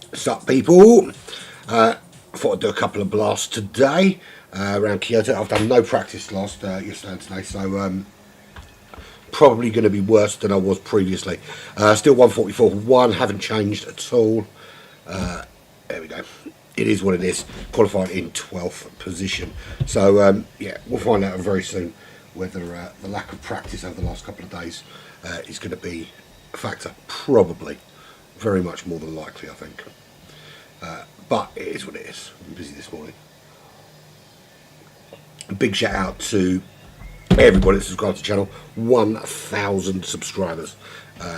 What's up, people? I thought I'd do a couple of blasts today around Kyoto. I've done no practice yesterday and today, so probably going to be worse than I was previously. Still 144.1, haven't changed at all. There we go. It is what it is. Qualified in 12th position. So yeah, we'll find out very soon whether the lack of practice over the last couple of days is going to be a factor. Probably. Very much more than likely, I think. But it is what it is. I'm busy this morning. A big shout out to everybody that subscribed to the channel. 1,000 subscribers.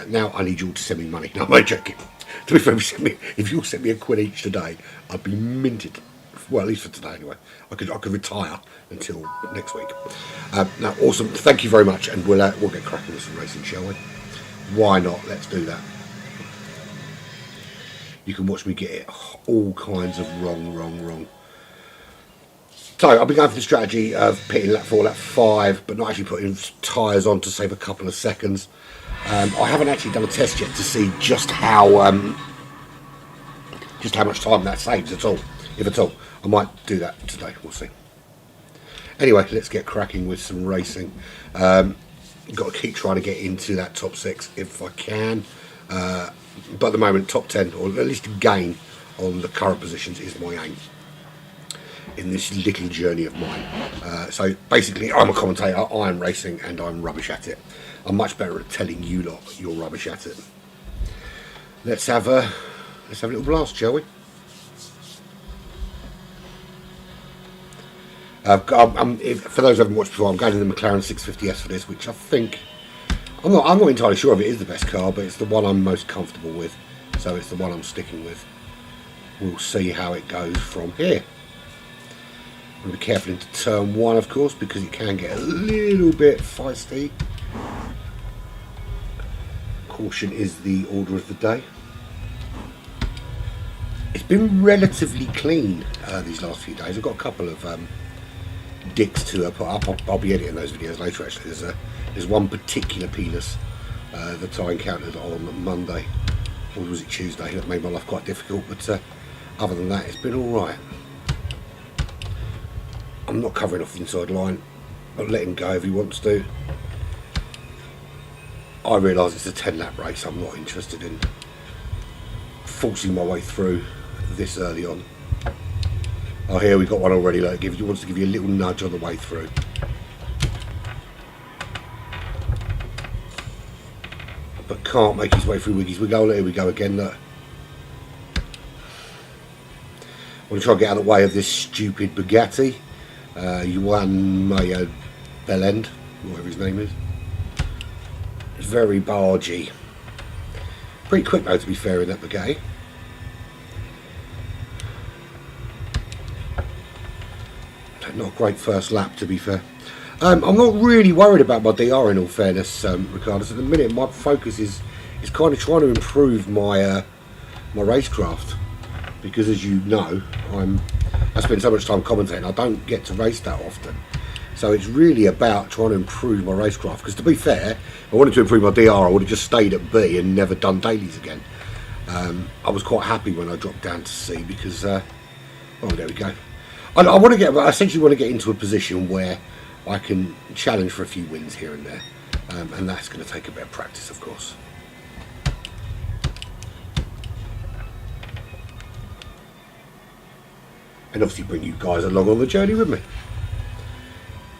Now I need you all to send me money. No, I'm not joking. To be fair, if you all sent me £1 each today, I'd be minted. Well, at least for today anyway. I could retire until next week. Now, awesome. Thank you very much, and we'll get cracking with some racing, shall we? Why not? Let's do that. You can watch me get it all kinds of wrong. So I've been going for the strategy of pitting lap 4, lap 5, but not actually putting tyres on to save a couple of seconds. I haven't actually done a test yet to see just how much time that saves at all, if at all. I might do that today. We'll see. Anyway, let's get cracking with some racing. Got to keep trying to get into that top 6 if I can. But at the moment, top 10, or at least a gain on the current positions, is my aim in this little journey of mine. So basically, I'm a commentator, I'm racing, and I'm rubbish at it. I'm much better at telling you lot you're rubbish at it. Let's have a little blast, shall we? For those who haven't watched before, I'm going in the McLaren 650S for this, which I think... I'm not entirely sure if it is the best car, but it's the one I'm most comfortable with, so it's the one I'm sticking with. We'll see how it goes from here. I'm going to be careful into turn 1, of course, because it can get a little bit feisty. Caution is the order of the day. It's been relatively clean these last few days. I've got a couple of dicks to put up. I'll be editing those videos later, actually. There's one particular penis that I encountered on Monday, or was it Tuesday, that made my life quite difficult, but other than that, it's been alright. I'm not covering off the inside line. I'll let him go if he wants to. I realise it's a 10-lap race. I'm not interested in forcing my way through this early on. Oh, here we got one already. Look, he wants to give you a little nudge on the way through. But can't make his way through Wiggy's Wiggle. Here we go again. Look. I'm going to try and get out of the way of this stupid Bugatti. Juan Mayo Bellend, whatever his name is. It's very bargy. Pretty quick though, to be fair, in that Bugatti. Not a great first lap, to be fair. I'm not really worried about my DR, in all fairness, regardless. At the minute, my focus is kind of trying to improve my my racecraft, because as you know, I spend so much time commentating. I don't get to race that often, so it's really about trying to improve my racecraft. Because to be fair, if I wanted to improve my DR, I would have just stayed at B and never done dailies again. I was quite happy when I dropped down to C because, oh, there we go. I want to get, I essentially want to get into a position where I can challenge for a few wins here and there, and that's going to take a bit of practice, of course. And obviously bring you guys along on the journey with me,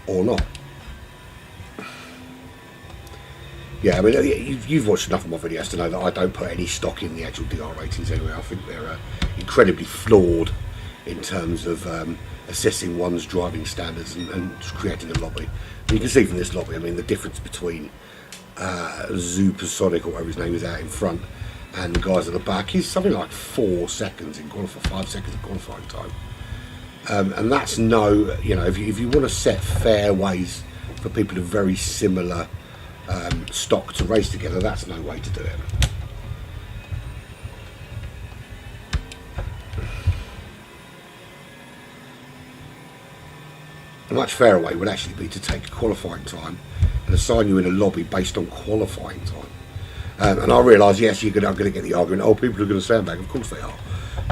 or not. Yeah, I mean, you've watched enough of my videos to know that I don't put any stock in the actual DR ratings anyway. I think they're incredibly flawed in terms of assessing one's driving standards and creating a lobby. And you can see from this lobby, I mean, the difference between Supersonic, or whatever his name is, out in front, and the guys at the back is something like 4 seconds in qualifying, 5 seconds in qualifying time. And that's no, you know, if you want to set fair ways for people of very similar stock to race together, that's no way to do it. A much fairer way would actually be to take qualifying time and assign you in a lobby based on qualifying time. And I realise, yes, I'm going to get the argument, oh, people are going to sandbag. Of course they are.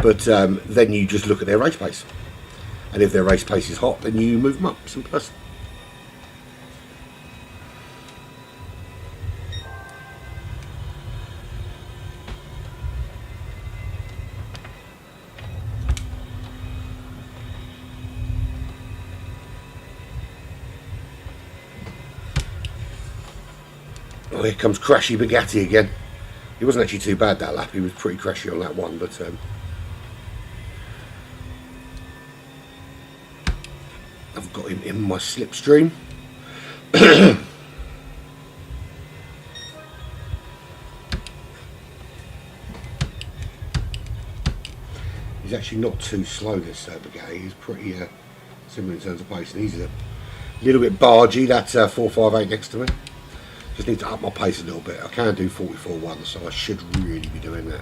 But then you just look at their race pace. And if their race pace is hot, then you move them up. Simple as. Oh, here comes Crashy Bugatti again. He wasn't actually too bad that lap. He was pretty crashy on that one, but I've got him in my slipstream. He's actually not too slow, this Bugatti. He's pretty similar in terms of pace, and he's a little bit bargy. That 458 next to me. Just need to up my pace a little bit. I can do 44.1, so I should really be doing that.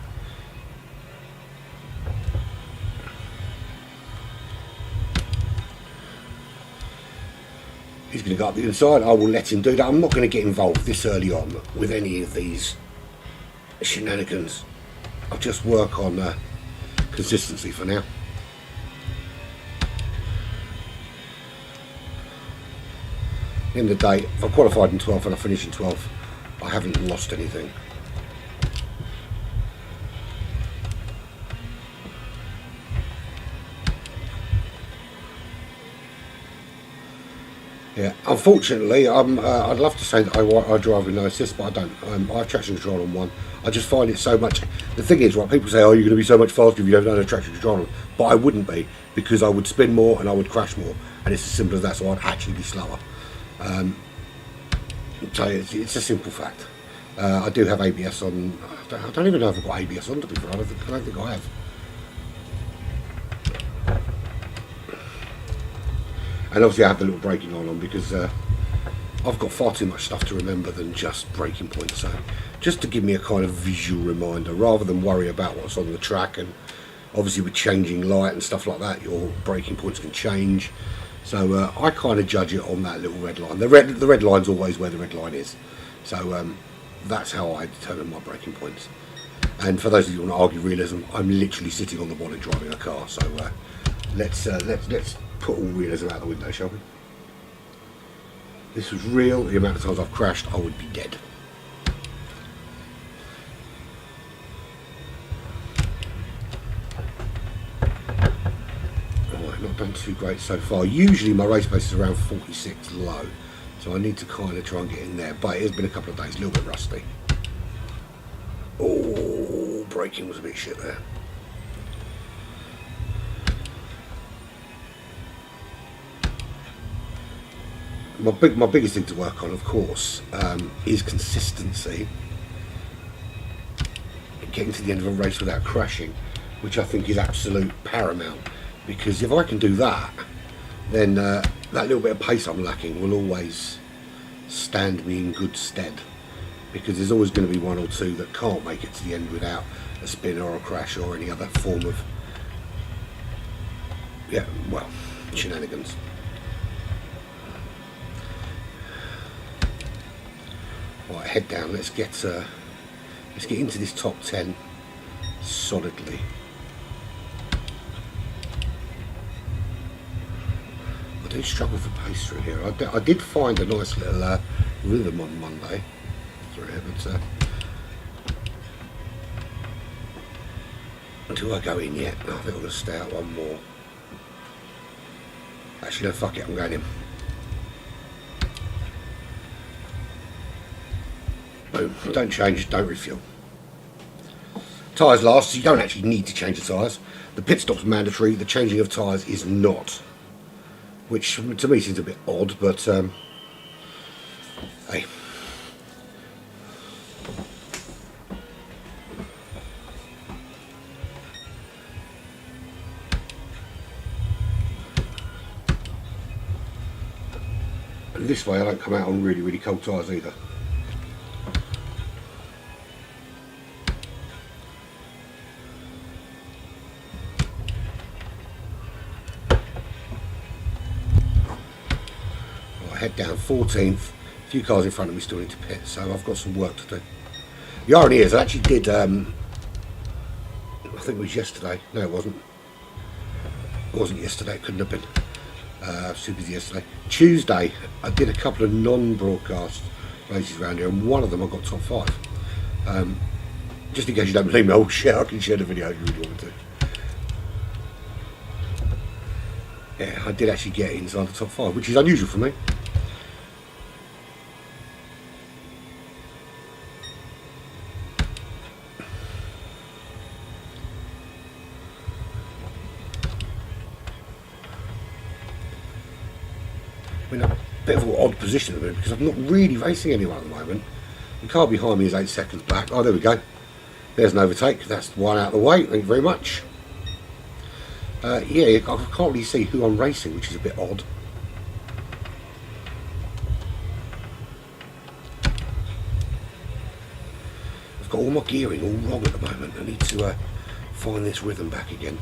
He's going to go up the inside. I will let him do that. I'm not going to get involved this early on with any of these shenanigans. I'll just work on consistency for now. At the end of the day, if I qualified in 12th and I finish in 12th, I haven't lost anything. Yeah, unfortunately, I'd love to say that I drive with no assist, but I don't. I have traction control on one. I just find it so much. The thing is, right, people say, oh, you're going to be so much faster if you don't have traction control on. But I wouldn't be, because I would spin more and I would crash more. And it's as simple as that, so I'd actually be slower. So it's a simple fact. I do have ABS on. I don't even know if I've got ABS on, to be fair. I don't think I have. And obviously I have the little braking on because I've got far too much stuff to remember than just braking points. So just to give me a kind of visual reminder, rather than worry about what's on the track, and obviously with changing light and stuff like that, your braking points can change. So I kind of judge it on that little red line. The red line's always where the red line is. So that's how I determine my braking points. And for those of you who want to argue realism, I'm literally sitting on the bonnet driving a car. So let's put all realism out the window, shall we? This was real. The amount of times I've crashed, I would be dead. Alright, not done too great so far. Usually my race pace is around 46 low, so I need to kind of try and get in there. But it has been a couple of days, a little bit rusty. Oh, braking was a bit shit there. My biggest thing to work on, of course, is consistency. Getting to the end of a race without crashing, which I think is absolute paramount. Because if I can do that, then that little bit of pace I'm lacking will always stand me in good stead. Because there's always going to be one or two that can't make it to the end without a spin or a crash or any other form of, yeah, well, shenanigans. Right, head down. Let's get into this top 10. solidly. I do struggle for pace through here. I did find a nice little rhythm on Monday through here, but until I go in yet, I think I'm going to stay out one more. Actually, no, fuck it, I'm going in. Boom. Don't change, don't refuel. Tyres last, so you don't actually need to change the tyres. The pit stop's mandatory, the changing of tyres is not. Which to me seems a bit odd, but hey. And this way I don't come out on really, really cold tyres either. Head down 14th, a few cars in front of me still need to pit, so I've got some work to do. The irony is I actually did, I think it was yesterday, no it wasn't yesterday, it couldn't have been, super busy yesterday. Tuesday I did a couple of non-broadcast races around here, and one of them I got top 5. Just in case you don't believe me, oh shit, I can share the video if you really want me to. Yeah, I did actually get inside the top 5, which is unusual for me. In a bit of an odd position at the minute because I'm not really racing anyone at the moment. The car behind me is 8 seconds back. Oh, there we go. There's an overtake. That's one out of the way. Thank you very much. Yeah, I can't really see who I'm racing, which is a bit odd. I've got all my gearing all wrong at the moment. I need to find this rhythm back again.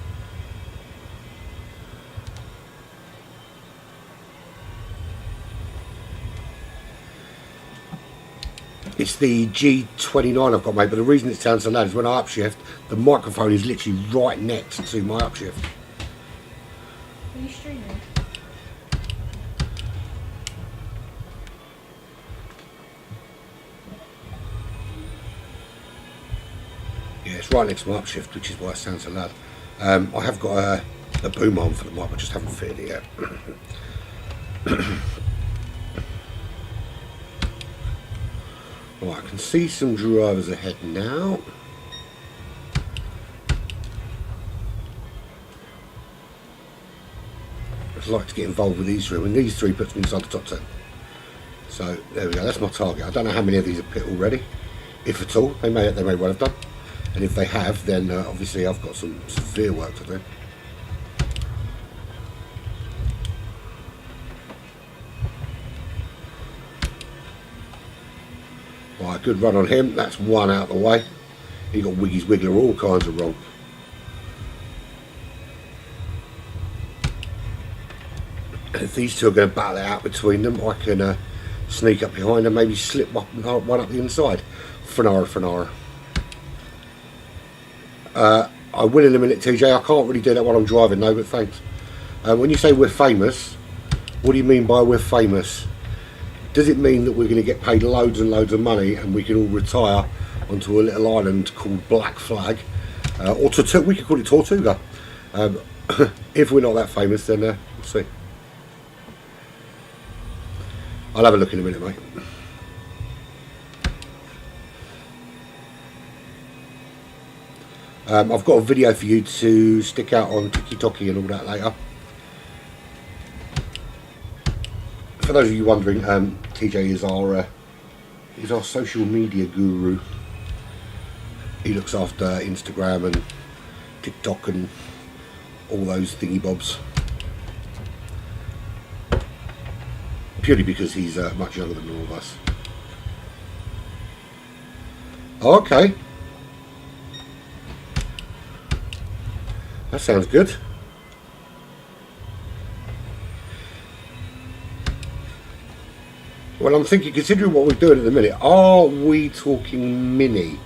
It's the G29 I've got, mate, but the reason it sounds so loud is when I upshift, the microphone is literally right next to my upshift. Are you streaming? Yeah, it's right next to my upshift, which is why it sounds so loud. I have got a boom on for the mic, I just haven't fitted it yet. Right, I can see some drivers ahead now. I'd like to get involved with these three, and these three puts me inside the top 10. So there we go, that's my target. I don't know how many of these are pit already, if at all. They may well have done, and if they have, then obviously I've got some severe work to do. Right, good run on him. That's one out of the way. He got Wiggy's Wiggler all kinds of wrong. And if these two are going to battle it out between them, I can sneak up behind and maybe slip one up the inside. Fanara. I will in a minute, TJ. I can't really do that while I'm driving, though, but thanks. When you say we're famous, what do you mean by we're famous? Does it mean that we're going to get paid loads and loads of money and we can all retire onto a little island called Black Flag? Or we could call it Tortuga. If we're not that famous, then we'll see. I'll have a look in a minute, mate. I've got a video for you to stick out on TikTok and all that later. For those of you wondering, TJ is our social media guru. He looks after Instagram and TikTok and all those thingy bobs. Purely because he's much younger than all of us. Oh, okay. That sounds good. Well, I'm thinking, considering what we're doing at the minute, are we talking mini?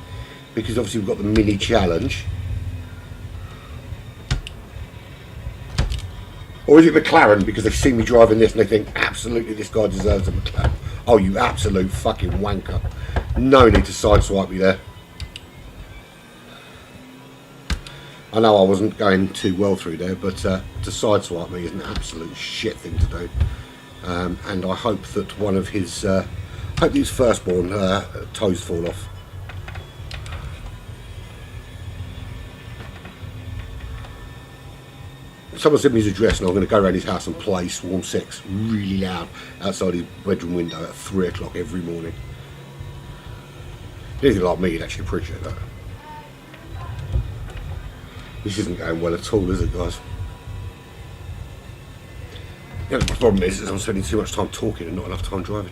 Because obviously we've got the mini challenge. Or is it McLaren because they see me driving this and they think, absolutely, this guy deserves a McLaren? Oh, you absolute fucking wanker. No need to sideswipe me there. I know I wasn't going too well through there, but to sideswipe me is an absolute shit thing to do. And I hope that one of his, hope his firstborn toes fall off. Someone sent me his address and I'm going to go around his house and play Swarm 6 really loud outside his bedroom window at 3 o'clock every morning. Anything like me, you'd actually appreciate that. This isn't going well at all, is it, guys? The problem is I'm spending too much time talking and not enough time driving.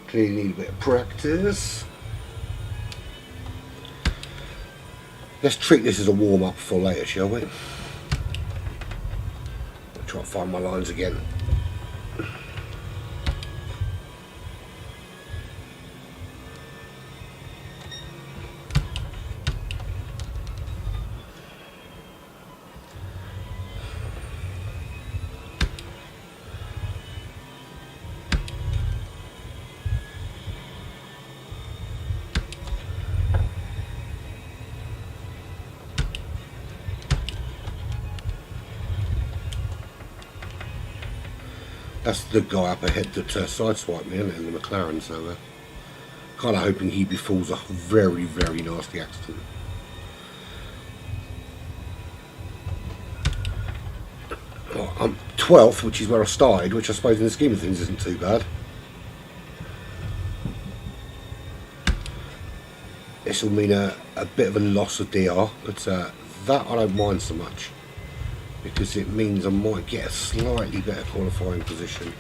Clearly need a bit of practice. Let's treat this as a warm-up for later, shall we? I'll try and find my lines again. That's the guy up ahead that sideswiped me, isn't it, in the McLaren, so kind of hoping he befalls a very, very nasty accident. Well, I'm 12th, which is where I started, which I suppose in the scheme of things isn't too bad. This will mean a bit of a loss of DR, but that I don't mind so much, because it means I might get a slightly better qualifying position.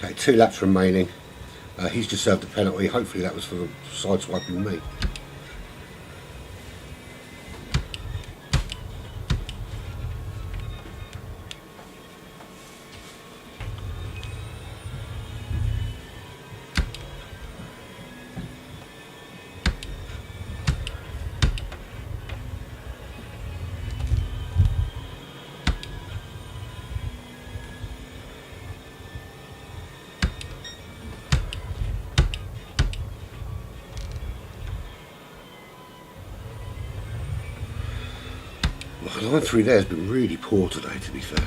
Okay, 2 laps remaining. He's just served a penalty. Hopefully that was for sideswiping me. The line through there has been really poor today, to be fair.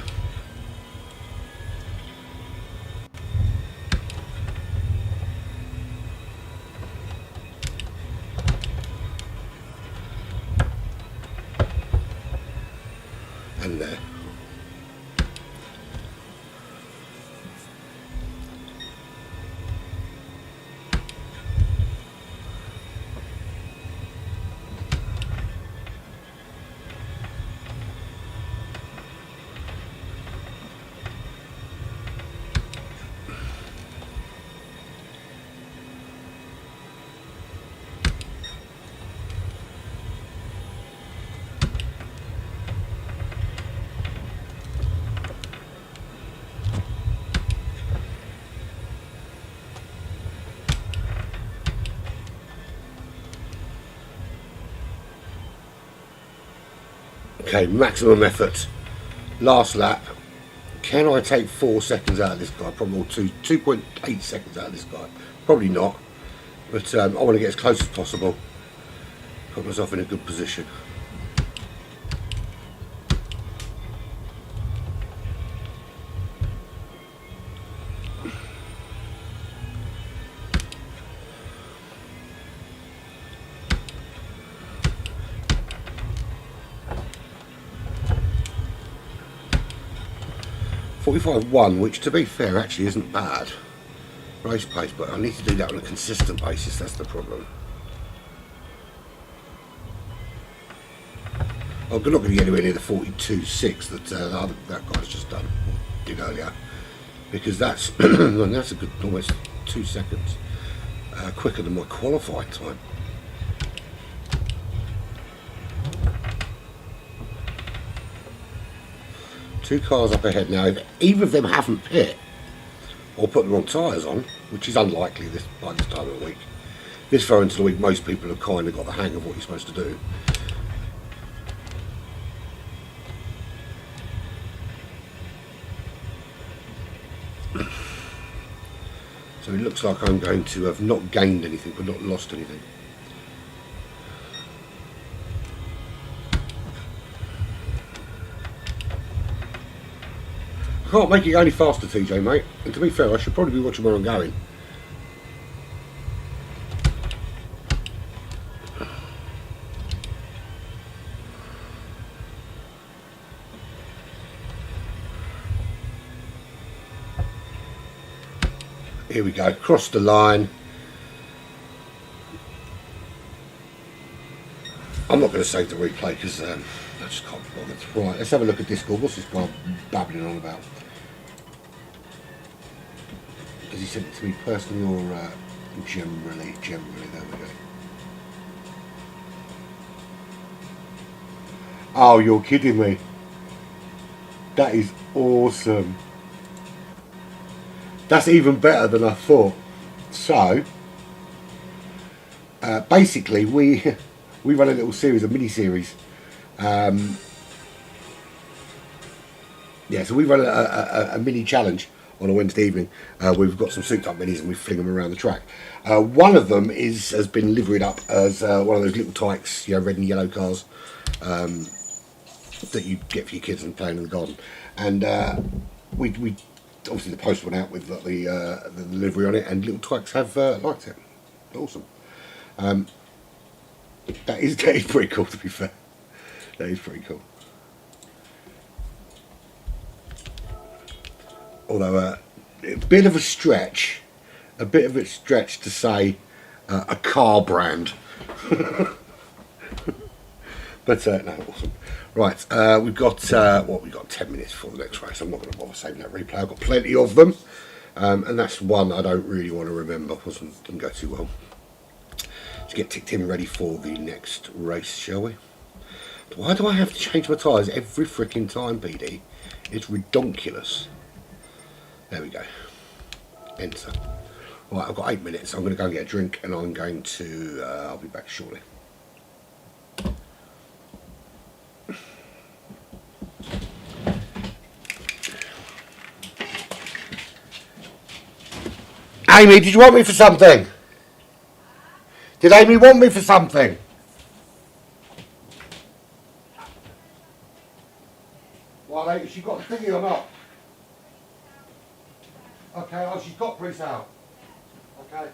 And there. Okay, maximum effort. Last lap. Can I take 4 seconds out of this guy? Probably 2.8 seconds out of this guy. Probably not. But I want to get as close as possible. Put myself in a good position. .45.1, which to be fair actually isn't bad. race pace, but I need to do that on a consistent basis. That's the problem. I'm not going to get anywhere near the 42.6 that guy's just did earlier, because that's that's a good almost 2 seconds quicker than my qualified time. Two cars up ahead now. If either of them haven't pit or put the wrong tyres on, which is unlikely by this time of the week, this far into the week, most people have kind of got the hang of what you're supposed to do. So it looks like I'm going to have not gained anything but not lost anything. I can't make it any faster, TJ, mate. And to be fair, I should probably be watching where I'm going. Here we go, cross the line. I'm not going to save the replay because I just can't be bothered. Right, let's have a look at Discord. What's this guy babbling on about? Has he sent it to me personally or generally? Generally, there we go. Oh, you're kidding me. That is awesome. That's even better than I thought. So, basically, we run a little series, a mini-series. Yeah, so we run a mini challenge on a Wednesday evening. We've got some souped up minis and we fling them around the track. One of them has been liveried up as one of those little tykes, you know, red and yellow cars that you get for your kids and playing in the garden. And we obviously the poster went out with the livery on it, and little tykes have liked it. Awesome. That is pretty cool, to be fair. That is pretty cool. Although a bit of a stretch to say a car brand. But no, awesome. Right, we've got 10 minutes for the next race. I'm not going to bother saving that replay. I've got plenty of them, and that's one I don't really want to remember. Didn't go too well. Let's get ticked in ready for the next race, shall we? Why do I have to change my tyres every freaking time, PD? It's ridiculous. There we go. Enter. Right, I've got 8 minutes. I'm going to go and get a drink, and I'm going to. I'll be back shortly. Amy, did you want me for something? Did Amy want me for something? Well, Amy, she got the thingy or not? Okay, oh, she's got pre-sale. Okay.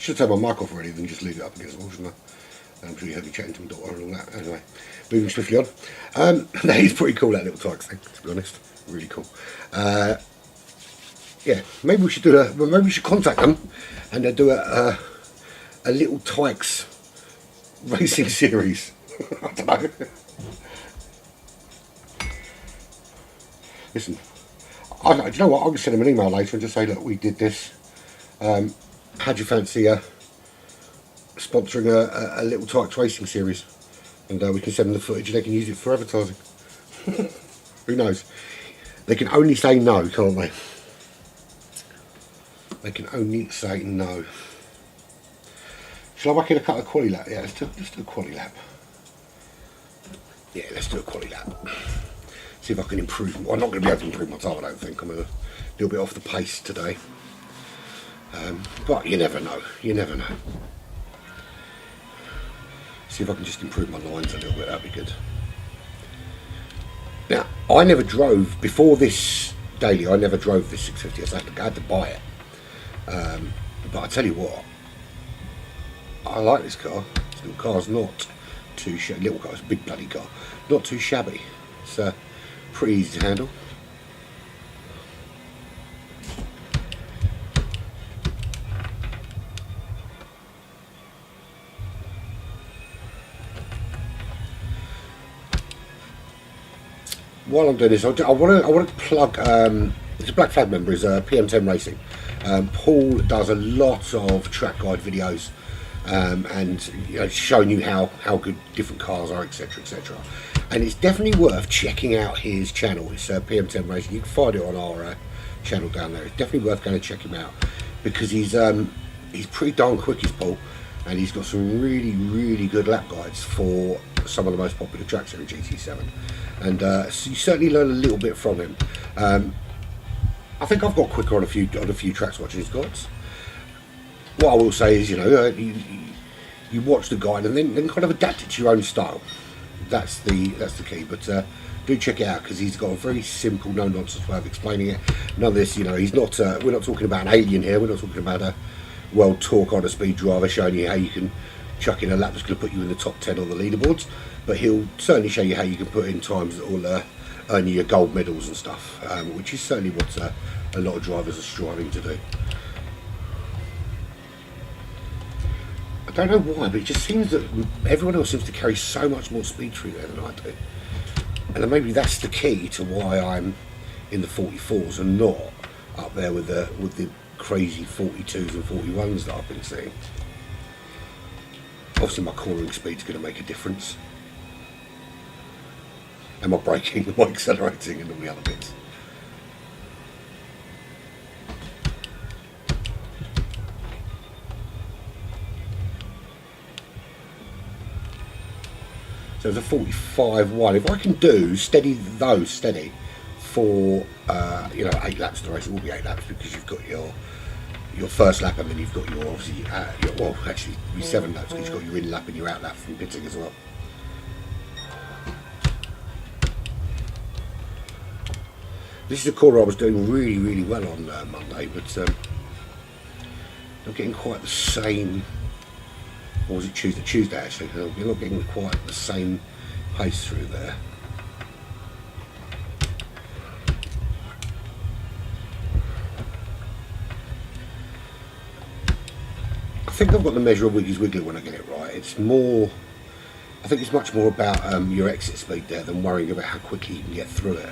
Should turn my mic off already, then just leave it up against the wall, shouldn't I? I'm sure you heard me chatting to my daughter and all that. Anyway, moving swiftly on. That is pretty cool, that little Tykes thing, to be honest. Really cool. Yeah, maybe we should do maybe we should contact them and do a little Tykes racing series. I don't know. Listen, do you know what? I'm going to send them an email later and just say, look, we did this. How do you fancy sponsoring a little Tykes racing series? And we can send them the footage and they can use it for advertising. Who knows? They can only say no, can't they? They can only say no. Shall I whack in a couple of quality lap? Yeah, let's do a quality lap. Yeah, let's do a quality lap. See if I can improve. Well, I'm not going to be able to improve my time, I don't think. I'm a little bit off the pace today. But you never know. You never know. See if I can just improve my lines a little bit. That'd be good. Now, I never drove, before this daily, I never drove this 650. I had to buy it. But I tell you what, I like this car. This little car's not too shabby. Little car, it's a big bloody car. Not too shabby. It's pretty easy to handle. While I'm doing this, I want to plug. It's a Black Flag member. Is PM10 Racing. Paul does a lot of track guide videos, and showing you how good different cars are, etc., etc. And it's definitely worth checking out his channel. It's PM10 Racing. You can find it on our channel down there. It's definitely worth going to check him out because he's pretty darn quick, is Paul, and he's got some really good lap guides for some of the most popular tracks in the GT7. And so you certainly learn a little bit from him. I think I've got quicker on a few tracks watching his guides. What I will say is, you watch the guide and then kind of adapt it to your own style. That's the key. But do check it out because he's got a very simple, no nonsense way of explaining it. None of this, he's not. We're not talking about an alien here. We're not talking about a world tour kind of speed driver showing you how you can chuck in a lap that's going to put you in the top 10 on the leaderboards. But he'll certainly show you how you can put in times that will earn you your gold medals and stuff, which is certainly what a lot of drivers are striving to do. I don't know why, but it just seems that everyone else seems to carry so much more speed through there than I do. And then maybe that's the key to why I'm in the 44s and not up there with the crazy 42s and 41s that I've been seeing. Obviously my cornering speed's going to make a difference. And my braking and my accelerating and all the other bits. So there's a 45-1. If I can do steady for 8 laps of the race, it will be 8 laps because you've got your first lap and then you've got your obviously well actually it'll be 7 laps because you've got your in lap and your out lap from pitting as well. This is a corner I was doing really well on Monday, but not getting quite the same. Or was it Tuesday? Tuesday actually. You're not getting quite the same pace through there. I think I've got the measure of Wiggy's Wiggly when I get it right. It's more. I think it's much more about your exit speed there than worrying about how quickly you can get through it.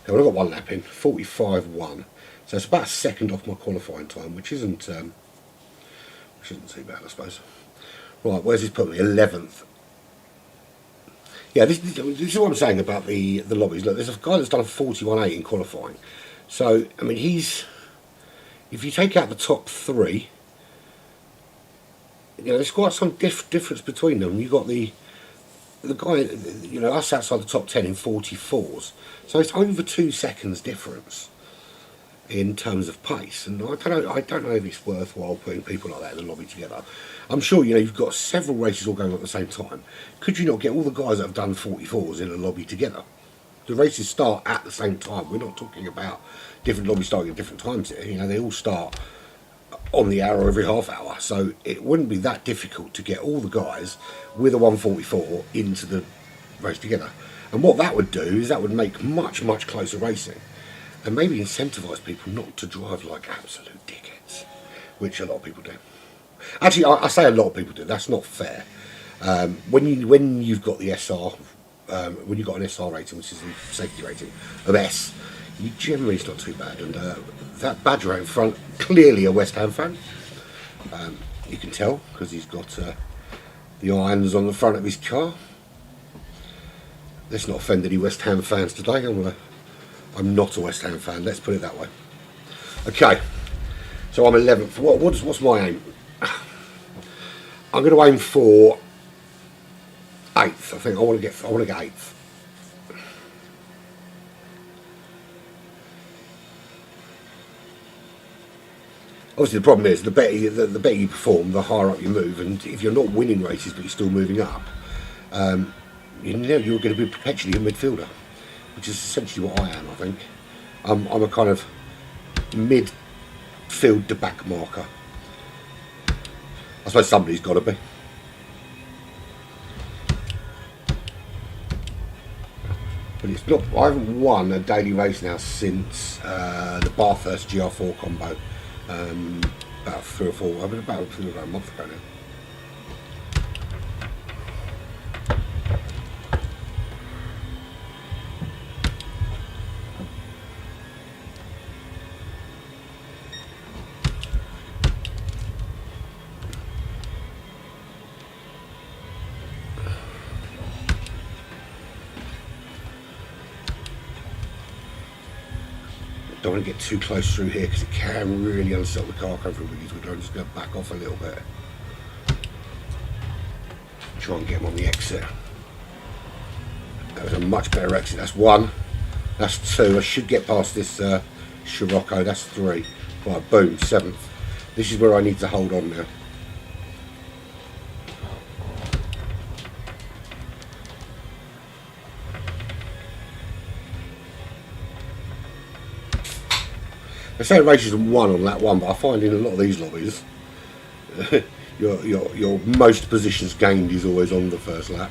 Okay, well, I've got 1 lap in, 45.1. So it's about a second off my qualifying time, which isn't too bad, I suppose. Right, where's this put me? 11th. Yeah, this is what I'm saying about the lobbies. Look, there's a guy that's done a 41.8 in qualifying. So, I mean, if you take out the top 3, there's quite some difference between them. You've got the guy, us outside the top 10 in 44s. So it's over 2 seconds difference in terms of pace. And I don't know if it's worthwhile putting people like that in the lobby together. I'm sure, you've got several races all going on at the same time. Could you not get all the guys that have done 44s in a lobby together? The races start at the same time. We're not talking about different lobbies starting at different times here. They all start on the hour every half hour, so it wouldn't be that difficult to get all the guys with a 144 into the race together. And what that would do is that would make much closer racing, and maybe incentivise people not to drive like absolute dickheads, which a lot of people do. Actually, I say a lot of people do. That's not fair. When you've got the SR, when you've got an SR rating, which is the safety rating of S, you generally it's not too bad. And that Badger out in front, clearly a West Ham fan. You can tell because he's got the irons on the front of his car. Let's not offend any West Ham fans today. I'm not a West Ham fan. Let's put it that way. Okay, so I'm 11th. What's my aim? I'm going to aim for 8th. I think I want to get 8th. Obviously, the problem is the better you perform, the higher up you move, and if you're not winning races but you're still moving up, you know you're going to be perpetually a midfielder, which is essentially what I am. I think I'm a kind of midfield to back marker. I suppose somebody's got to be. But it's not. I haven't won a daily race now since the Bathurst GR4 combo. About 3 or 4. About a month ago now. Don't want to get too close through here because it can really unsettle the car coming through these. We're just going to back off a little bit. Try and get them on the exit. That was a much better exit. That's 1. That's 2. I should get past this Scirocco. That's 3. Right, boom, 7th. This is where I need to hold on now. They say races and 1 on lap 1, but I find in a lot of these lobbies, your most positions gained is always on the first lap.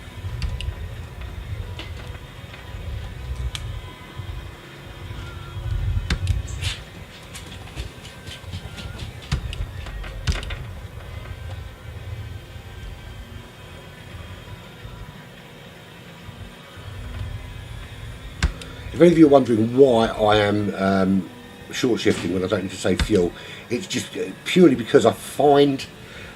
If any of you are wondering why I am short shifting when I don't need to save fuel, it's just purely because I find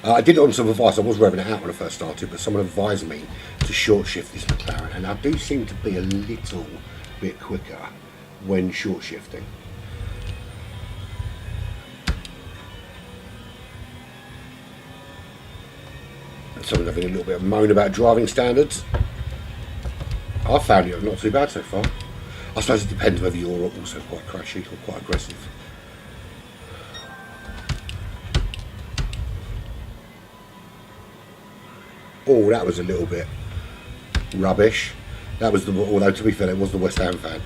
I did it on some advice. I was revving it out when I first started, but someone advised me to short shift this McLaren, and I do seem to be a little bit quicker when short shifting. And someone's having a little bit of moan about driving standards. I found it not too bad so far. I suppose it depends whether you're also quite crashy or quite aggressive. Oh, that was a little bit rubbish. That was although to be fair, it was the West Ham fan.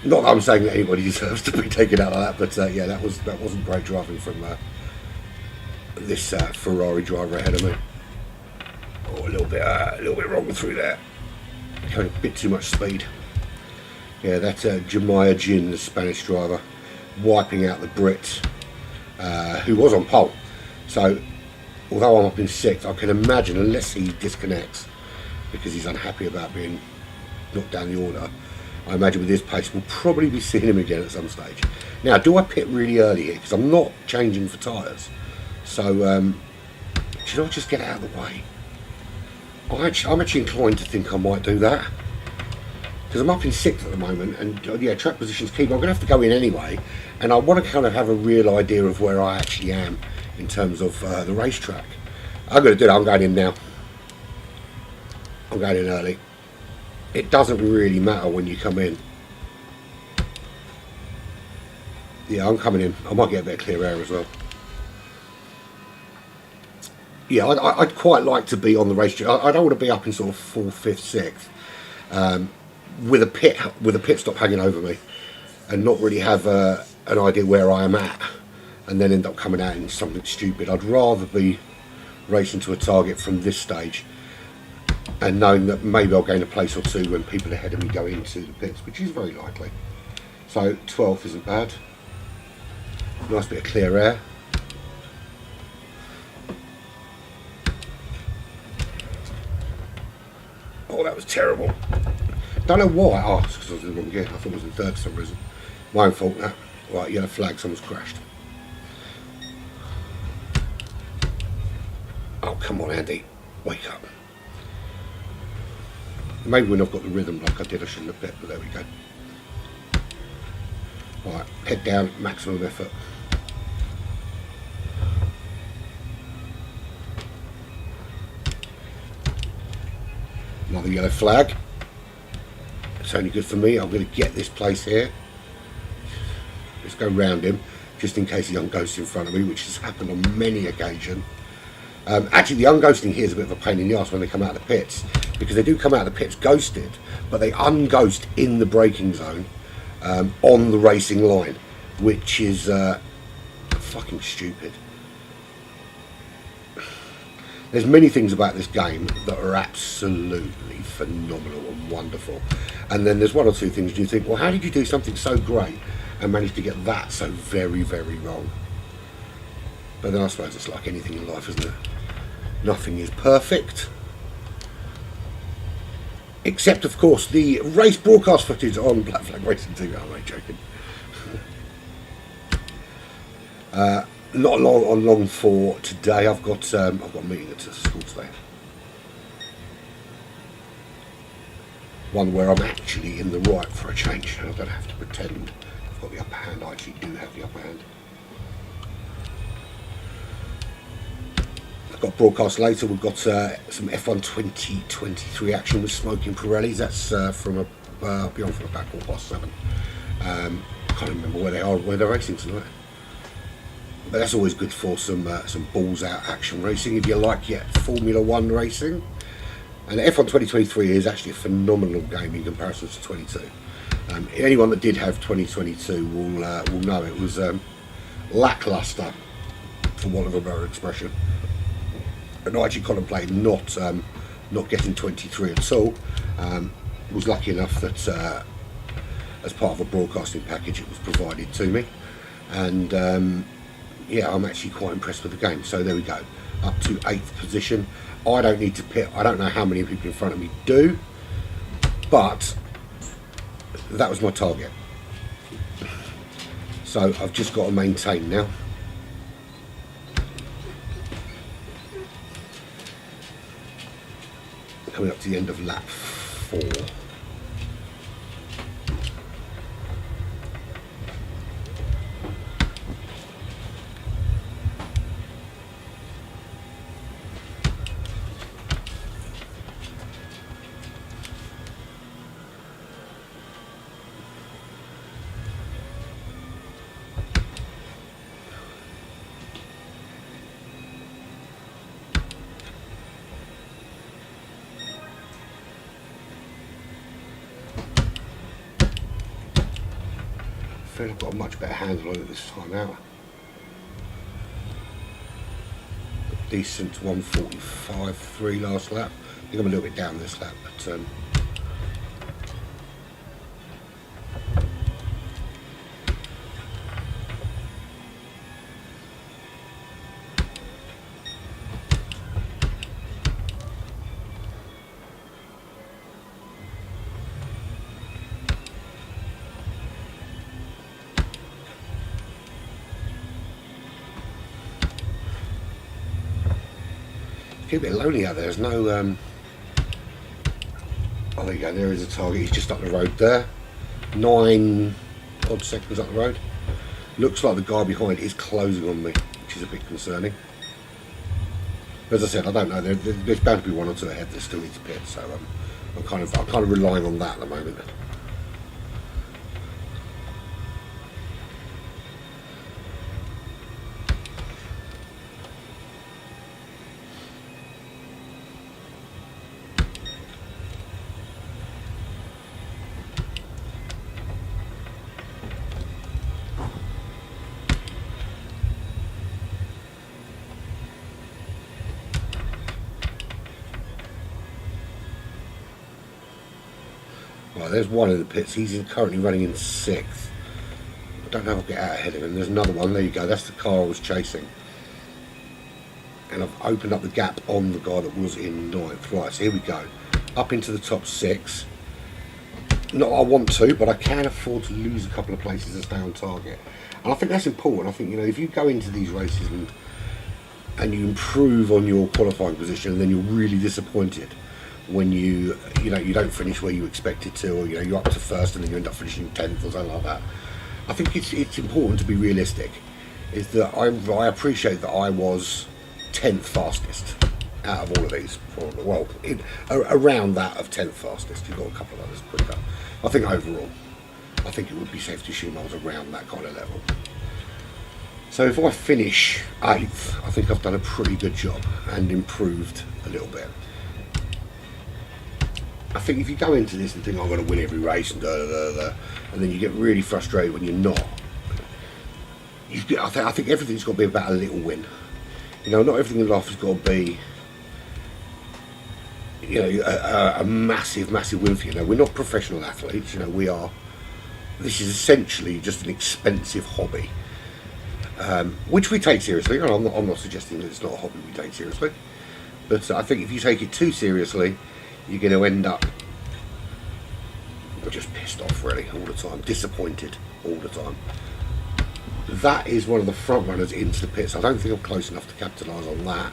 Not that I'm saying that anybody deserves to be taken out like that, but yeah, that wasn't great driving from this Ferrari driver ahead of me. Oh, a little bit wrong through there. Going a bit too much speed. Yeah, that's Jemiah Jin, the Spanish driver, wiping out the Brit, who was on pole. So, although I'm up in 6th, I can imagine, unless he disconnects because he's unhappy about being knocked down the order, I imagine with his pace we'll probably be seeing him again at some stage. Now, do I pit really early here? Because I'm not changing for tyres. So, should I just get out of the way? I'm actually inclined to think I might do that. Because I'm up in 6th at the moment, and yeah, track position's key, but I'm going to have to go in anyway, and I want to kind of have a real idea of where I actually am in terms of the racetrack. I'm going to do that. I'm going in now. I'm going in early. It doesn't really matter when you come in. Yeah, I'm coming in. I might get a bit of clear air as well. Yeah, I'd quite like to be on the racetrack. I don't want to be up in sort of 4th, 5th, 6th. With a pit stop hanging over me, and not really have an idea where I am at. and then end up coming out in something stupid. I'd rather be racing to a target from this stage and knowing that maybe I'll gain a place or two when people ahead of me go into the pits, which is very likely. So 12th isn't bad. Nice bit of clear air. Oh, that was terrible. Don't know why. Oh, it's because I was in the wrong gear. I thought it was in third for some reason. My own fault, that. Right, yellow flag, someone's crashed. Oh, come on, Andy. Wake up. Maybe when I've got the rhythm like I did, I shouldn't have bet, but there we go. Right, head down, maximum effort. Another yellow flag. It's only good for me. I'm going to get this place here. Let's go round him, just in case he unghosts in front of me, which has happened on many occasions. Actually, the unghosting here is a bit of a pain in the arse when they come out of the pits, because they do come out of the pits ghosted, but they unghost in the braking zone on the racing line, which is fucking stupid. There's many things about this game that are absolutely phenomenal and wonderful, and then there's one or two things you think, well, how did you do something so great and manage to get that so very, very wrong? But then I suppose it's like anything in life, isn't it? Nothing is perfect. Except, of course, the race broadcast footage on Black Flag Racing TV. I'm only joking. Not long for today. I've got a meeting at school today. One where I'm actually in the right for a change. I don't have to pretend I've got the upper hand. I actually do have the upper hand. I've got broadcast later. We've got some F1 2023 action with Smoking Pirellis. That's from I'll be on for about 7:15. Can't remember where they're racing tonight. But that's always good for some balls out action racing if you like Formula One racing. And F1 2023 is actually a phenomenal game in comparison to 22. Anyone that did have 2022 will know it was lackluster, for want of a better expression. And I actually contemplated not getting 23 at all. Was lucky enough that as part of a broadcasting package it was provided to me, and yeah, I'm actually quite impressed with the game. So there we go, up to 8th position. I don't need to pit. I don't know how many people in front of me do, but that was my target. So I've just got to maintain now. Coming up to the end of lap 4. I feel I've got a much better handle on it this time out. Decent 1:45.3 last lap. I think I'm a little bit down this lap, but a bit lonely out there. There's no oh, there you go, there is a target. He's just up the road there, 9 odd seconds up the road. Looks like the guy behind is closing on me, which is a bit concerning. But as I said, I don't know, there's bound to be 1 or 2 ahead that still need to pit, so I'm kind of relying on that at the moment. Right, there's one in the pits. He's currently running in 6th. I don't know if I'll get out ahead of him. There's another one. There you go. That's the car I was chasing. And I've opened up the gap on the guy that was in 9th. Right, so here we go. Up into the top 6. Not I want to, but I can afford to lose a couple of places and stay on target. And I think that's important. I think, you know, if you go into these races and you improve on your qualifying position, and then you're really disappointed when you don't finish where you expected to, or, you know, you're up to 1st and then you end up finishing 10th or something like that. I think it's important to be realistic. Is that I appreciate that I was 10th fastest out of all of these. Well, around that of 10th fastest. You've got a couple of others quicker. I think overall, I think it would be safe to assume I was around that kind of level. So if I finish 8th, I think I've done a pretty good job and improved a little bit. I think if you go into this and think I'm going to win every race and and then you get really frustrated when you're not, I think everything's got to be about a little win. You know, not everything in life has got to be, you know, a massive win for you. You know, we're not professional athletes. You know, this is essentially just an expensive hobby, which we take seriously. And I'm not suggesting that it's not a hobby we take seriously, but I think if you take it too seriously, you're going to end up just pissed off really all the time, disappointed all the time. That is one of the front runners into the pits. I don't think I'm close enough to capitalise on that.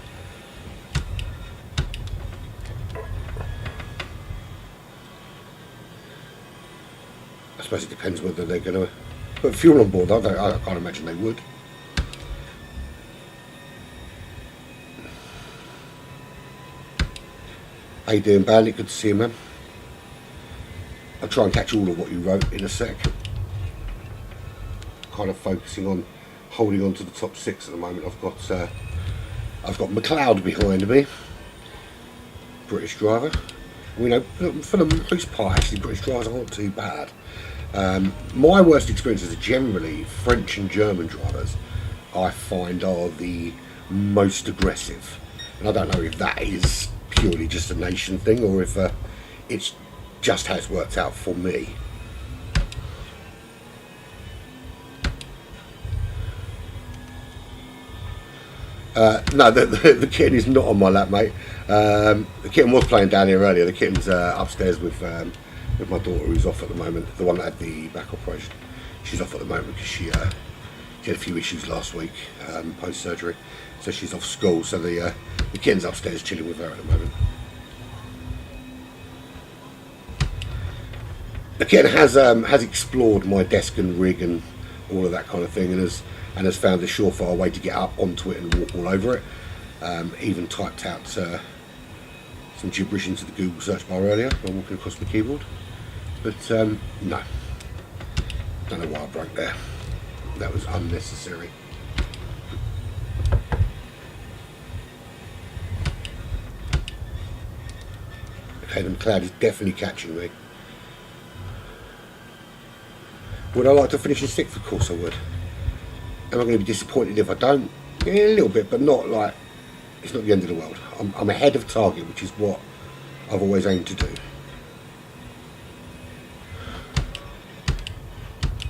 I suppose it depends whether they're going to put fuel on board. I can't imagine they would. How you doing, Bandit? Good to see you, man. I'll try and catch all of what you wrote in a sec. Kind of focusing on holding on to the top 6 at the moment. I've got McLeod behind me, British driver. You know, for the most part, actually, British drivers aren't too bad. My worst experiences are generally French and German drivers. I find are the most aggressive, and I don't know if that is purely just a nation thing or if it's just how it's worked out for me. No, the kitten is not on my lap, mate. The kitten was playing down here earlier. The kitten's upstairs with my daughter, who's off at the moment, the one that had the back operation. She's off at the moment because she had a few issues last week post surgery, so she's off school. So the kitten's upstairs chilling with her at the moment. The kitten has explored my desk and rig and all of that kind of thing, and has found a surefire way to get up onto it and walk all over it. Even typed out some gibberish into the Google search bar earlier while walking across the keyboard. But no, don't know why I broke there. That was unnecessary. Okay, the McLeod is definitely catching me. Would I like to finish in 6th? Of course I would. Am I going to be disappointed if I don't? Yeah, a little bit, but not like, it's not the end of the world. I'm ahead of target, which is what I've always aimed to do.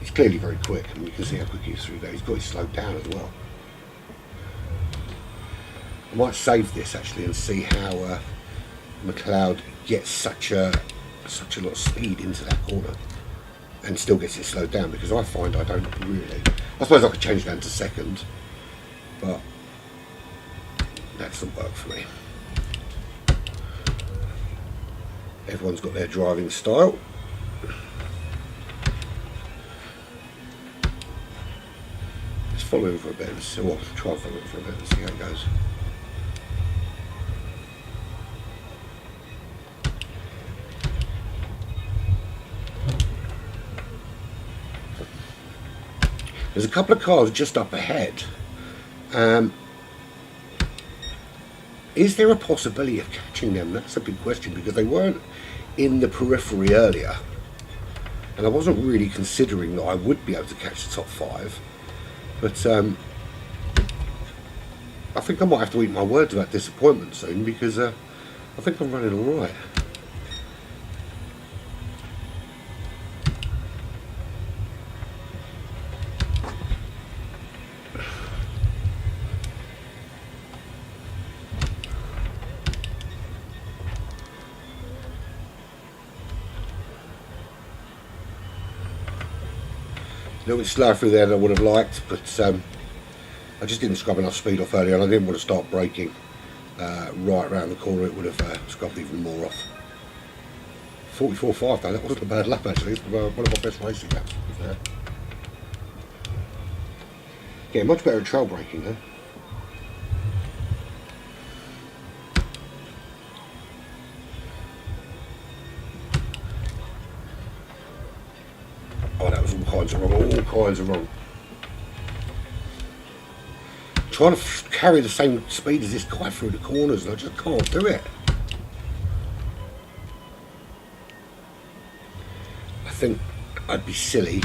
He's clearly very quick, and you can see how quick he is through there. He's got it slowed down as well. I might save this actually and see how McLeod gets such a lot of speed into that corner and still gets it slowed down, because I find I don't really. I suppose I could change down to 2nd, but that doesn't work for me. Everyone's got their driving style. Let's follow him for a bit and see, well, try and follow him for a bit and see how it goes. There's a couple of cars just up ahead. Is there a possibility of catching them? That's a big question, because they weren't in the periphery earlier, and I wasn't really considering that I would be able to catch the top 5. But I think I might have to eat my words about disappointment soon, because I think I'm running all right. little bit slower through there than I would have liked, but I just didn't scrub enough speed off earlier, and I didn't want to start braking right around the corner. It would have scrubbed even more off. 44.5 though, that wasn't a bad lap actually. It's one of my best racing laps. Yeah, much better at trail braking though. Oh, that was all kinds of wrong, all kinds of wrong. Trying to carry the same speed as this guy through the corners, and I just can't do it. I think I'd be silly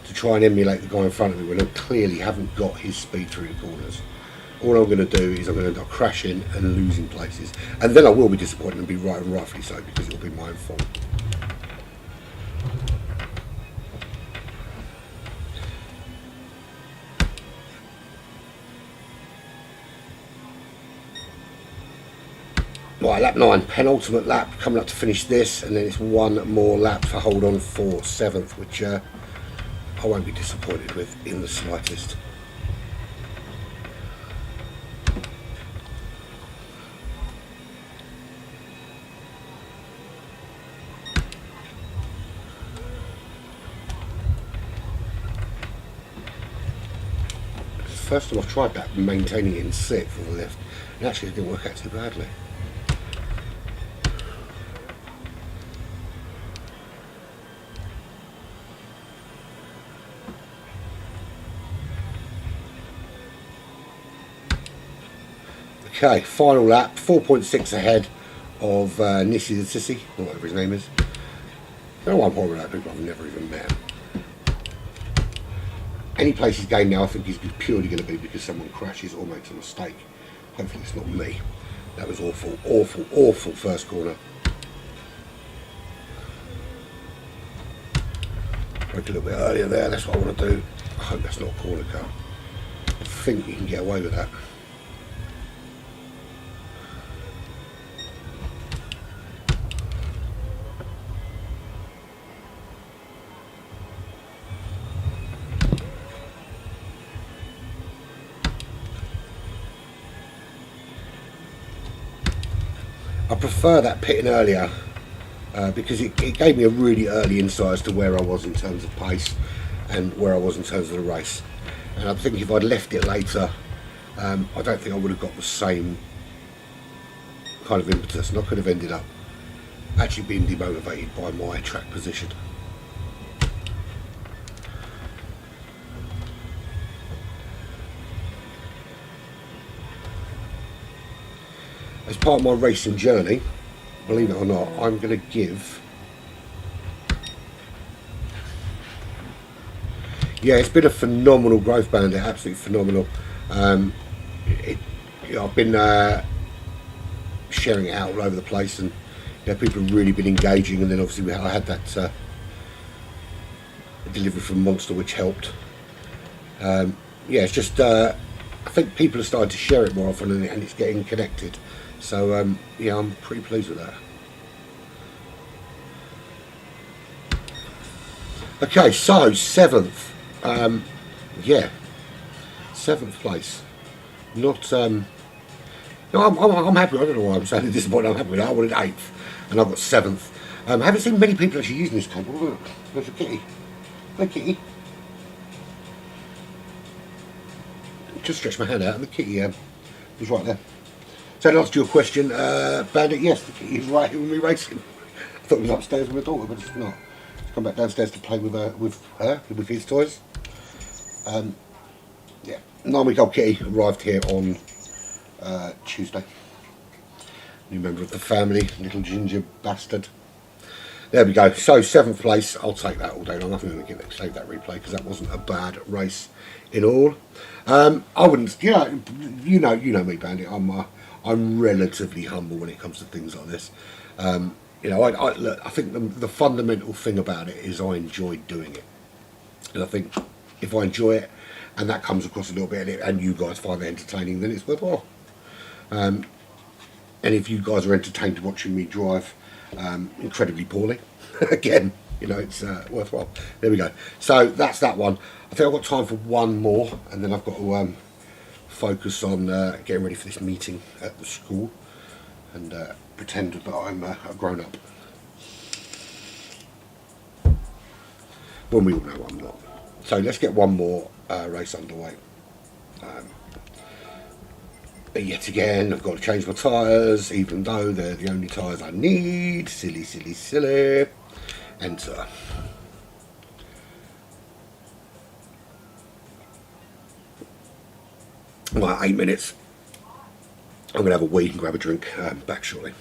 to try and emulate the guy in front of me when I clearly haven't got his speed through the corners. All I'm going to do is I'm going to end up crashing and losing places, and then I will be disappointed and be right, and rightfully so, because it'll be my own fault. Right, lap 9, penultimate lap, coming up to finish this, and then it's one more lap to hold on for 7th, which I won't be disappointed with in the slightest. It's the first time I've tried that, maintaining it in 6th on the lift, and actually it didn't work out too badly. Okay, final lap, 4.6 ahead of Nissi the Sissy, or whatever his name is. I don't know why I'm horrible at people I've never even met. Any place he's going now, I think he's purely going to be because someone crashes or makes a mistake. Hopefully it's not me. That was awful, awful, awful first corner. Brake a little bit earlier there, that's what I want to do. I hope that's not a corner car. I think you can get away with that. I prefer that pitting earlier because it gave me a really early insight as to where I was in terms of pace and where I was in terms of the race. And I think if I'd left it later, I don't think I would have got the same kind of impetus, and I could have ended up actually being demotivated by my track position. As part of my racing journey, believe it or not, I'm going to give... Yeah, it's been a phenomenal growth, Bandit, absolutely phenomenal. I've been sharing it out all over the place, and people have really been engaging, and then obviously I had that delivery from Monster, which helped. It's just, I think people have started to share it more often, and it's getting connected. So, I'm pretty pleased with that. Okay, so 7th. 7th place. Not, no, I'm happy. I don't know why I'm saying disappointed. I'm happy with that. I wanted 8th, and I've got 7th. I haven't seen many people actually using this cable. Look, there's a kitty. Hey, kitty. Just stretch my hand out, and the kitty was right there. So to answer your question, Bandit, yes, the kitty is right here with me racing. I thought he was upstairs with my daughter, but it's not. He's come back downstairs to play with her, with his toys. 9-week-old kitty arrived here on Tuesday. New member of the family, little ginger bastard. There we go. So 7th place, I'll take that all day long. I think I'm going to save that replay because that wasn't a bad race in all. I wouldn't, you know me, Bandit. I'm relatively humble when it comes to things like this. Look, I think the fundamental thing about it is I enjoy doing it, and I think if I enjoy it and that comes across a little bit and you guys find it entertaining, then it's worthwhile. And if you guys are entertained watching me drive incredibly poorly, again, you know, it's worthwhile. There we go. So that's that one. I think I've got time for one more, and then I've got to focus on getting ready for this meeting at the school and pretend that I'm a grown up. When we all know I'm not. So let's get one more race underway. But yet again, I've got to change my tyres, even though they're the only tyres I need. Silly, silly, silly. Enter. Right, 8 minutes. I'm going to have a wee and grab a drink. Back shortly.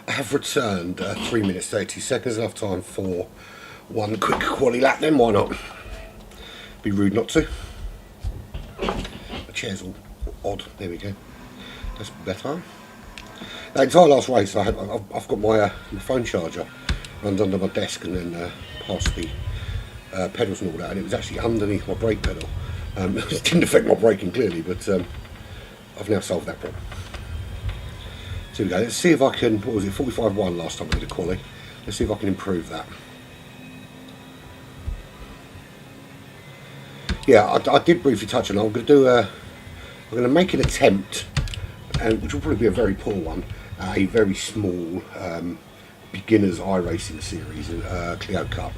I have returned 3 minutes 32 seconds. Enough time for one quick quali lap. Then why not? Be rude not to. The chair's all odd. There we go. That's better. The entire last race, I've got my phone charger runs under my desk and then past the pedals and all that, and it was actually underneath my brake pedal. It didn't affect my braking clearly, but I've now solved that problem. So here we go. Let's see if I can. What was it? 45.1 last time I did a quali. Let's see if I can improve that. Yeah, I did briefly touch on it. I'm going to do I'm going to make an attempt, and which will probably be a very poor one, a very small beginners iRacing series, Clio Cup,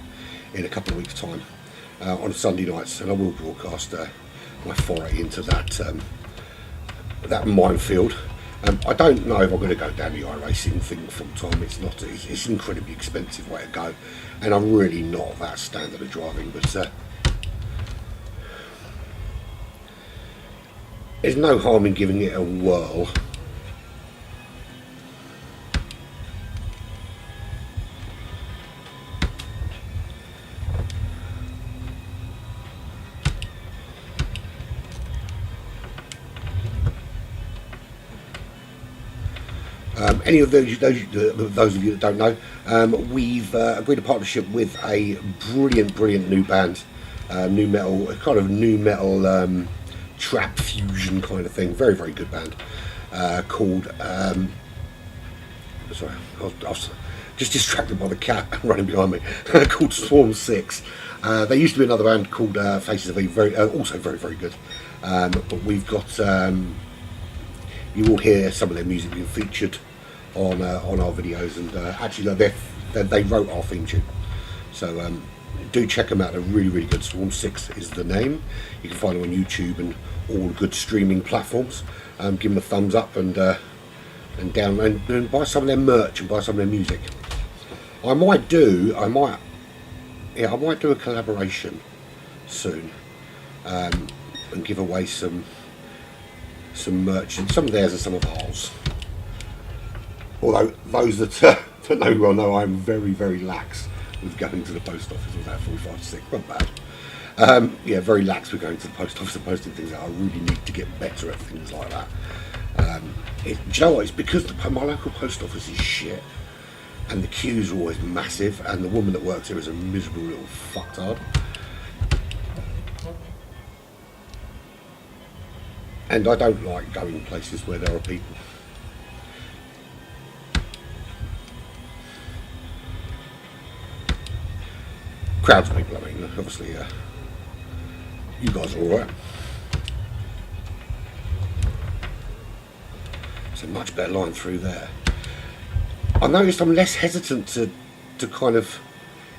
in a couple of weeks' time on Sunday nights, and I will broadcast my foray into that that minefield. I don't know if I'm going to go down the iRacing thing full time. It's not. It's an incredibly expensive way to go, and I'm really not that standard of driving. But there's no harm in giving it a whirl. Any of those of you that don't know, we've agreed a partnership with a brilliant new band, new metal, kind of new metal trap fusion kind of thing. Very good band called. Sorry, I was just distracted by the cat running behind me. Called Swarm 6. There used to be another band called Faces of Eve, also very good. But we've got. You will hear some of their music being featured on our videos, and actually they wrote our theme tune, so do check them out. They're really good. Swarm 6 is the name. You can find them on YouTube and all good streaming platforms. Give them a thumbs up and download and buy some of their merch and buy some of their music. I might do a collaboration soon, and give away some merch, and some of theirs and some of ours. Although those that know who I know, I'm very lax with going to the post office with that 45 to 6. Not bad. Yeah, very lax with going to the post office and posting things out. I really need to get better at things like that. Do you know what? It's because my local post office is shit, and the queues are always massive, and the woman that works here is a miserable little fucktard. And I don't like going places where there are people. Crowds of people, I mean, obviously, you guys are alright. It's a much better line through there. I noticed I'm less hesitant to kind of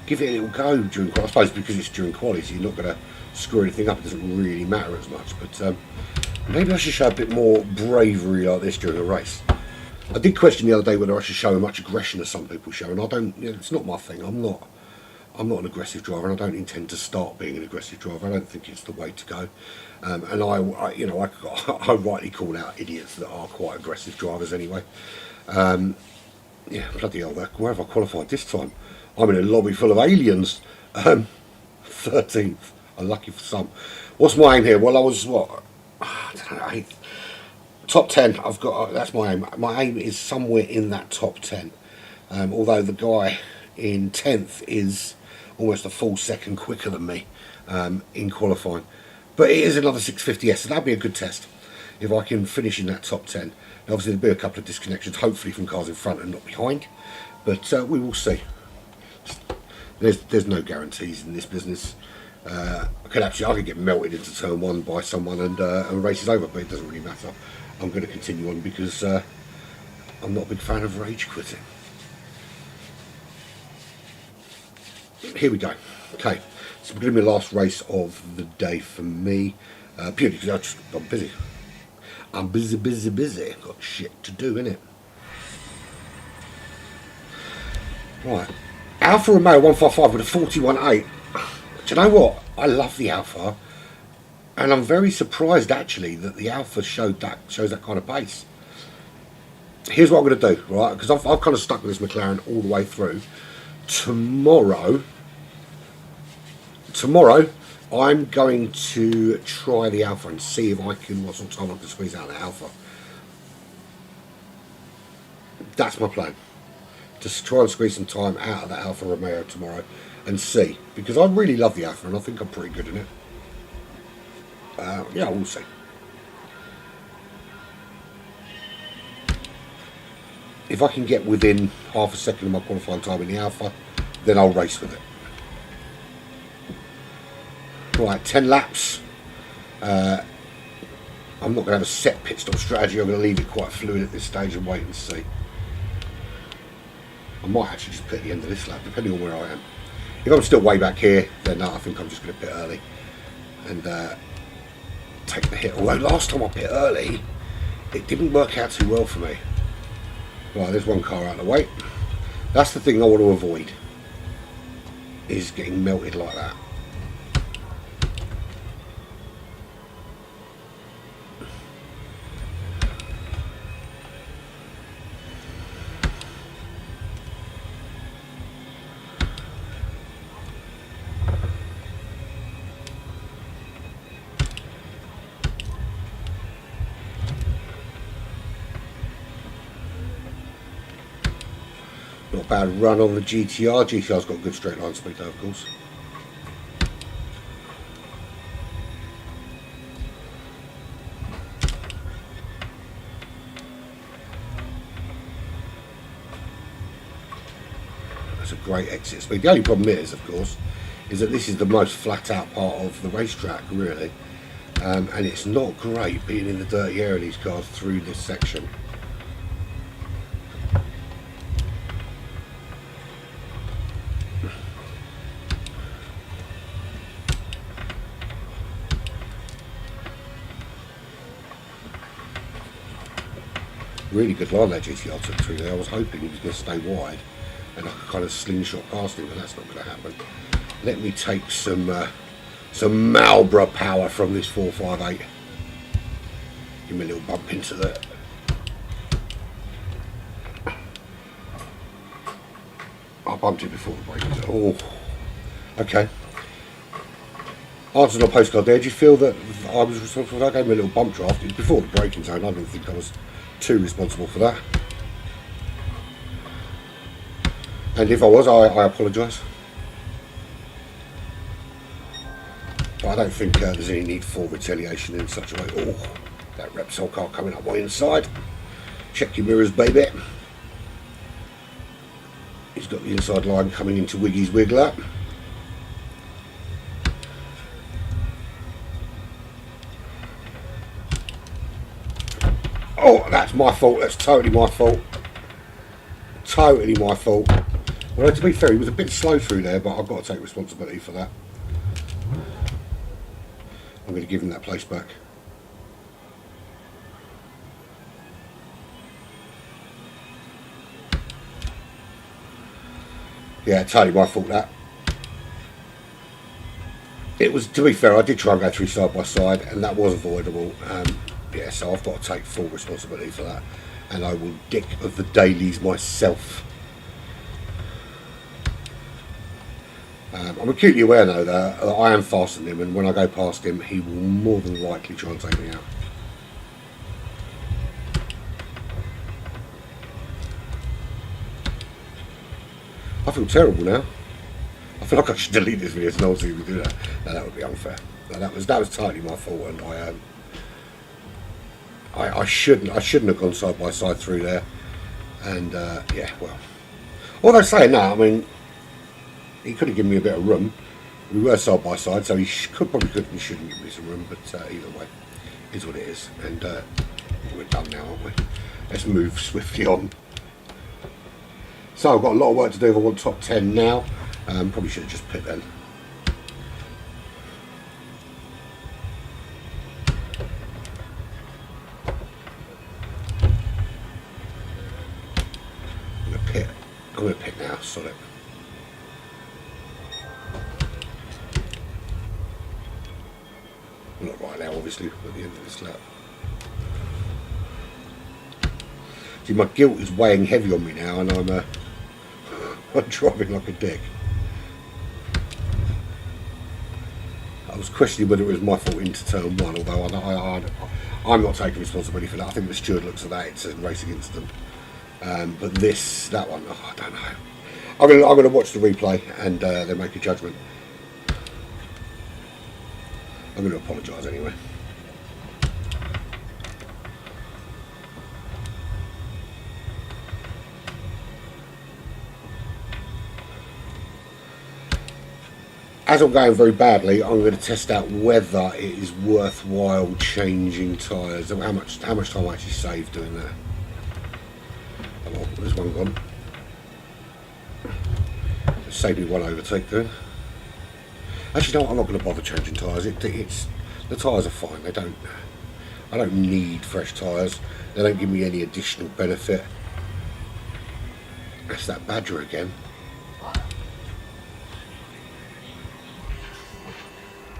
give it a little go during quali. I suppose because it's during quali, so you're not going to screw anything up. It doesn't really matter as much, but maybe I should show a bit more bravery like this during a race. I did question the other day whether I should show as much aggression as some people show, and I don't. You know, it's not my thing. I'm not an aggressive driver, and I don't intend to start being an aggressive driver. I don't think it's the way to go. And I rightly call out idiots that are quite aggressive drivers anyway. Yeah, bloody hell, where have I qualified this time? I'm in a lobby full of aliens. 13th, unlucky for some. What's my aim here? Well, I was, I don't know, 8th. Top 10, I've got, that's my aim. My aim is somewhere in that top 10. Although the guy in 10th is almost a full second quicker than me in qualifying. But it is another 650S, so that'd be a good test if I can finish in that top 10. Now, obviously, there'll be a couple of disconnections, hopefully from cars in front and not behind, but we will see. There's no guarantees in this business. I could get melted into turn 1 by someone and race is over, but it doesn't really matter. I'm going to continue on because I'm not a big fan of rage quitting. Here we go. Okay, so we're going to be the last race of the day for me, purely because I'm busy. I'm busy. Got shit to do, innit? Right, Alfa Romeo 155 with a 41.8. Do you know what? I love the Alfa, and I'm very surprised actually that the Alfa shows that kind of pace. here's what I'm going to do, right? Because I've kind of stuck with this McLaren all the way through. Tomorrow, I'm going to try the Alpha and see if I can, what sort of time I can squeeze out of the Alpha. That's my plan. Just try and squeeze some time out of that Alfa Romeo tomorrow and see. Because I really love the Alfa and I think I'm pretty good in it. Yeah, we'll see. If I can get within half a second of my qualifying time in the Alfa, then I'll race with it. Right, 10 laps. I'm not going to have a set pit stop strategy. I'm going to leave it quite fluid at this stage and wait and see. I might actually just pit at the end of this lap, depending on where I am. If I'm still way back here, then no, I think I'm just going to pit early and take the hit. Although last time I pit early, it didn't work out too well for me. Right, there's one car out of the way. That's the thing I want to avoid, is getting melted like that. Not a bad run on the GTR. GTR's got good straight line speed though, of course. That's a great exit speed. The only problem is, of course, is that this is the most flat out part of the racetrack, really. And it's not great being in the dirty air of these cars through this section. Really good line that GTR took through there. I was hoping he was going to stay wide and I could kind of slingshot past him, but that's not going to happen. Let me take some Marlboro power from this 458. Give me a little bump into that. I bumped it before the break. Oh, okay. Answered on postcard there. Do you feel that I was responsible for that? I gave me a little bump draft. It was before the braking zone. I didn't think I was too responsible for that. And if I was, I apologise. But I don't think there's any need for retaliation in such a way. Oh, that Repsol car coming up my inside. Check your mirrors, baby. He's got the inside line coming into Wiggy's Wiggler. Oh, that's my fault. That's totally my fault. Totally my fault. Well, to be fair, he was a bit slow through there, but I've got to take responsibility for that. I'm going to give him that place back. Yeah, totally my fault that. It was, to be fair, I did try and go through side by side, and that was avoidable. Yeah, so I've got to take full responsibility for that, and I will dick of the dailies myself. I'm acutely aware though that I am faster than him, and when I go past him, he will more than likely try and take me out. I feel terrible now. I feel like I should delete this video so no one sees me do that. No, that would be unfair. No, that was totally my fault, and I shouldn't have gone side by side through there. And yeah, well, although saying that, I mean, he could have given me a bit of room. We were side by side, so he probably could and shouldn't give me some room. But either way, is what it is. And we're done now, aren't we? Let's move swiftly on. So I've got a lot of work to do if I want top 10 now. Probably should have just pit then. I'm going to pit now, sod it. Not right now, obviously, at the end of this lap. See, my guilt is weighing heavy on me now, and I'm driving like a dick. I was questioning whether it was my fault into turn one, although I'm not taking responsibility for that. I think the steward looks at that, it's a race against them. But that one, oh, I don't know. I'm gonna watch the replay and then make a judgment. I'm going to apologise anyway. As I'm going very badly, I'm going to test out whether it is worthwhile changing tyres. How much time I actually saved doing that. Oh, there's one gone. It saved me one overtake there. Actually, no, I'm not going to bother changing tyres. The tyres are fine. I don't need fresh tyres. They don't give me any additional benefit. That's that Badger again.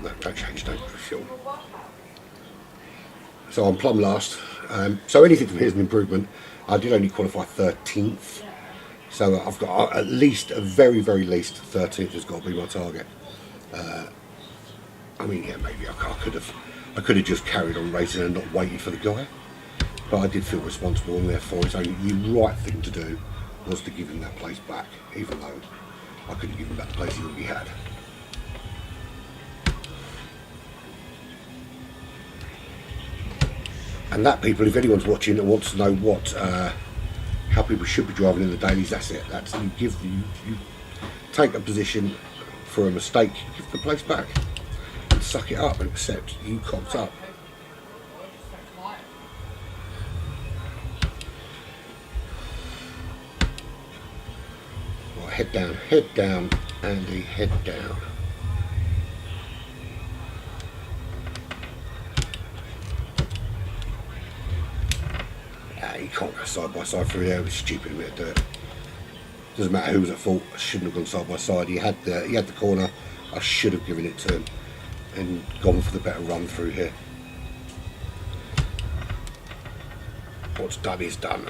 No, don't change, don't fuel. So I'm plumb last. So anything from here is an improvement. I did only qualify 13th. So I've got at least, a very, very least, 13th has got to be my target. I mean, yeah, maybe I could have just carried on racing and not waited for the guy, but I did feel responsible, and therefore it's only the right thing to do was to give him that place back, even though I could have given him back the place he already had. And that, people, if anyone's watching and wants to know how people should be driving in the dailies, that's it. That's you take a position for a mistake, give the place back, and suck it up and accept you cocked up. Right, head down, Andy, head down. You can't go side by side through there. It was stupid of me to do it. Doesn't matter who was at fault. I shouldn't have gone side by side. He had the corner. I should have given it to him and gone for the better run through here. What's done is done.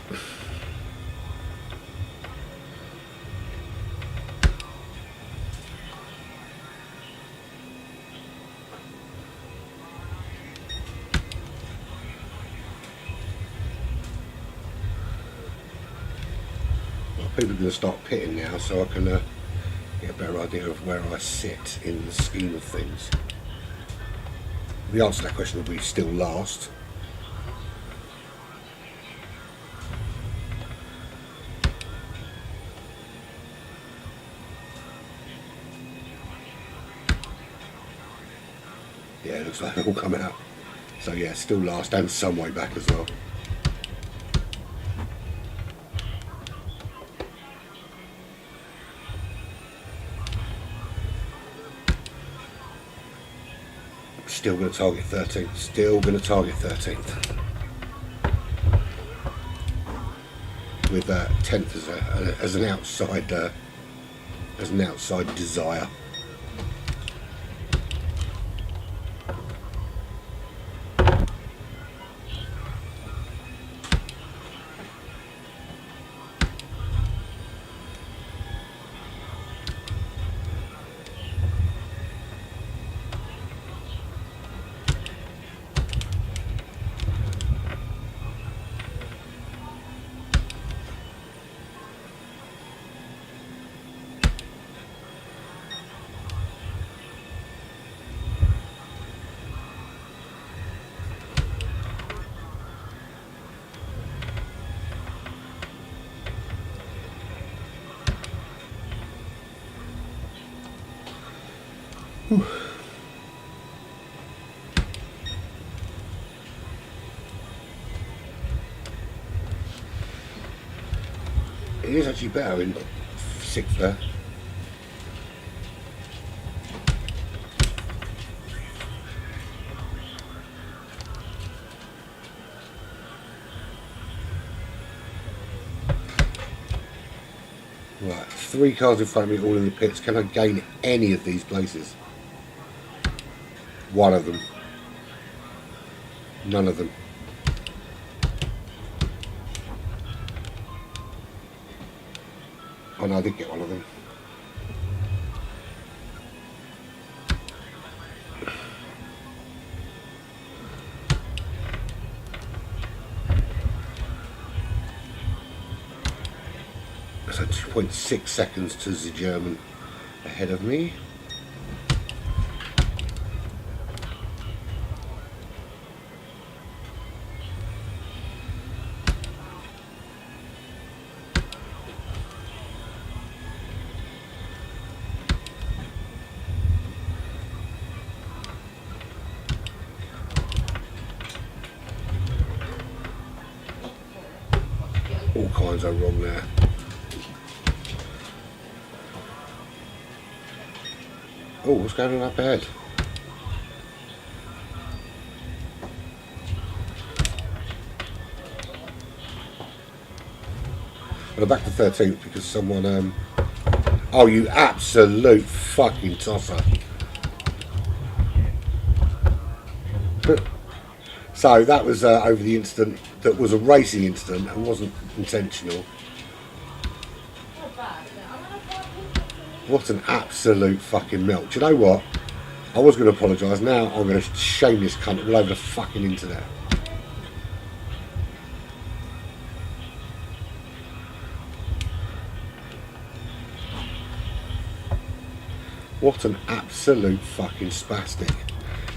People are going to start pitting now, so I can get a better idea of where I sit in the scheme of things. The answer to that question will be still last. Yeah, it looks like they'll all come out. So yeah, still last and some way back as well. Still going to target 13th. Still going to target 13th. With 10th as an outside desire. It is actually better in 6th there. Right, 3 cars in front of me all in the pits. Can I gain any of these places? One of them. None of them. Oh no, I did get one of them. So 2.6 seconds to the German ahead of me. All kinds are wrong there. Oh, what's going on up ahead? Well, back to 13th because someone oh, you absolute fucking tosser. So that was over the incident that was a racing incident and wasn't intentional. What an absolute fucking melt. Do you know what? I was going to apologise. Now I'm going to shame this cunt all over the fucking internet. What an absolute fucking spastic.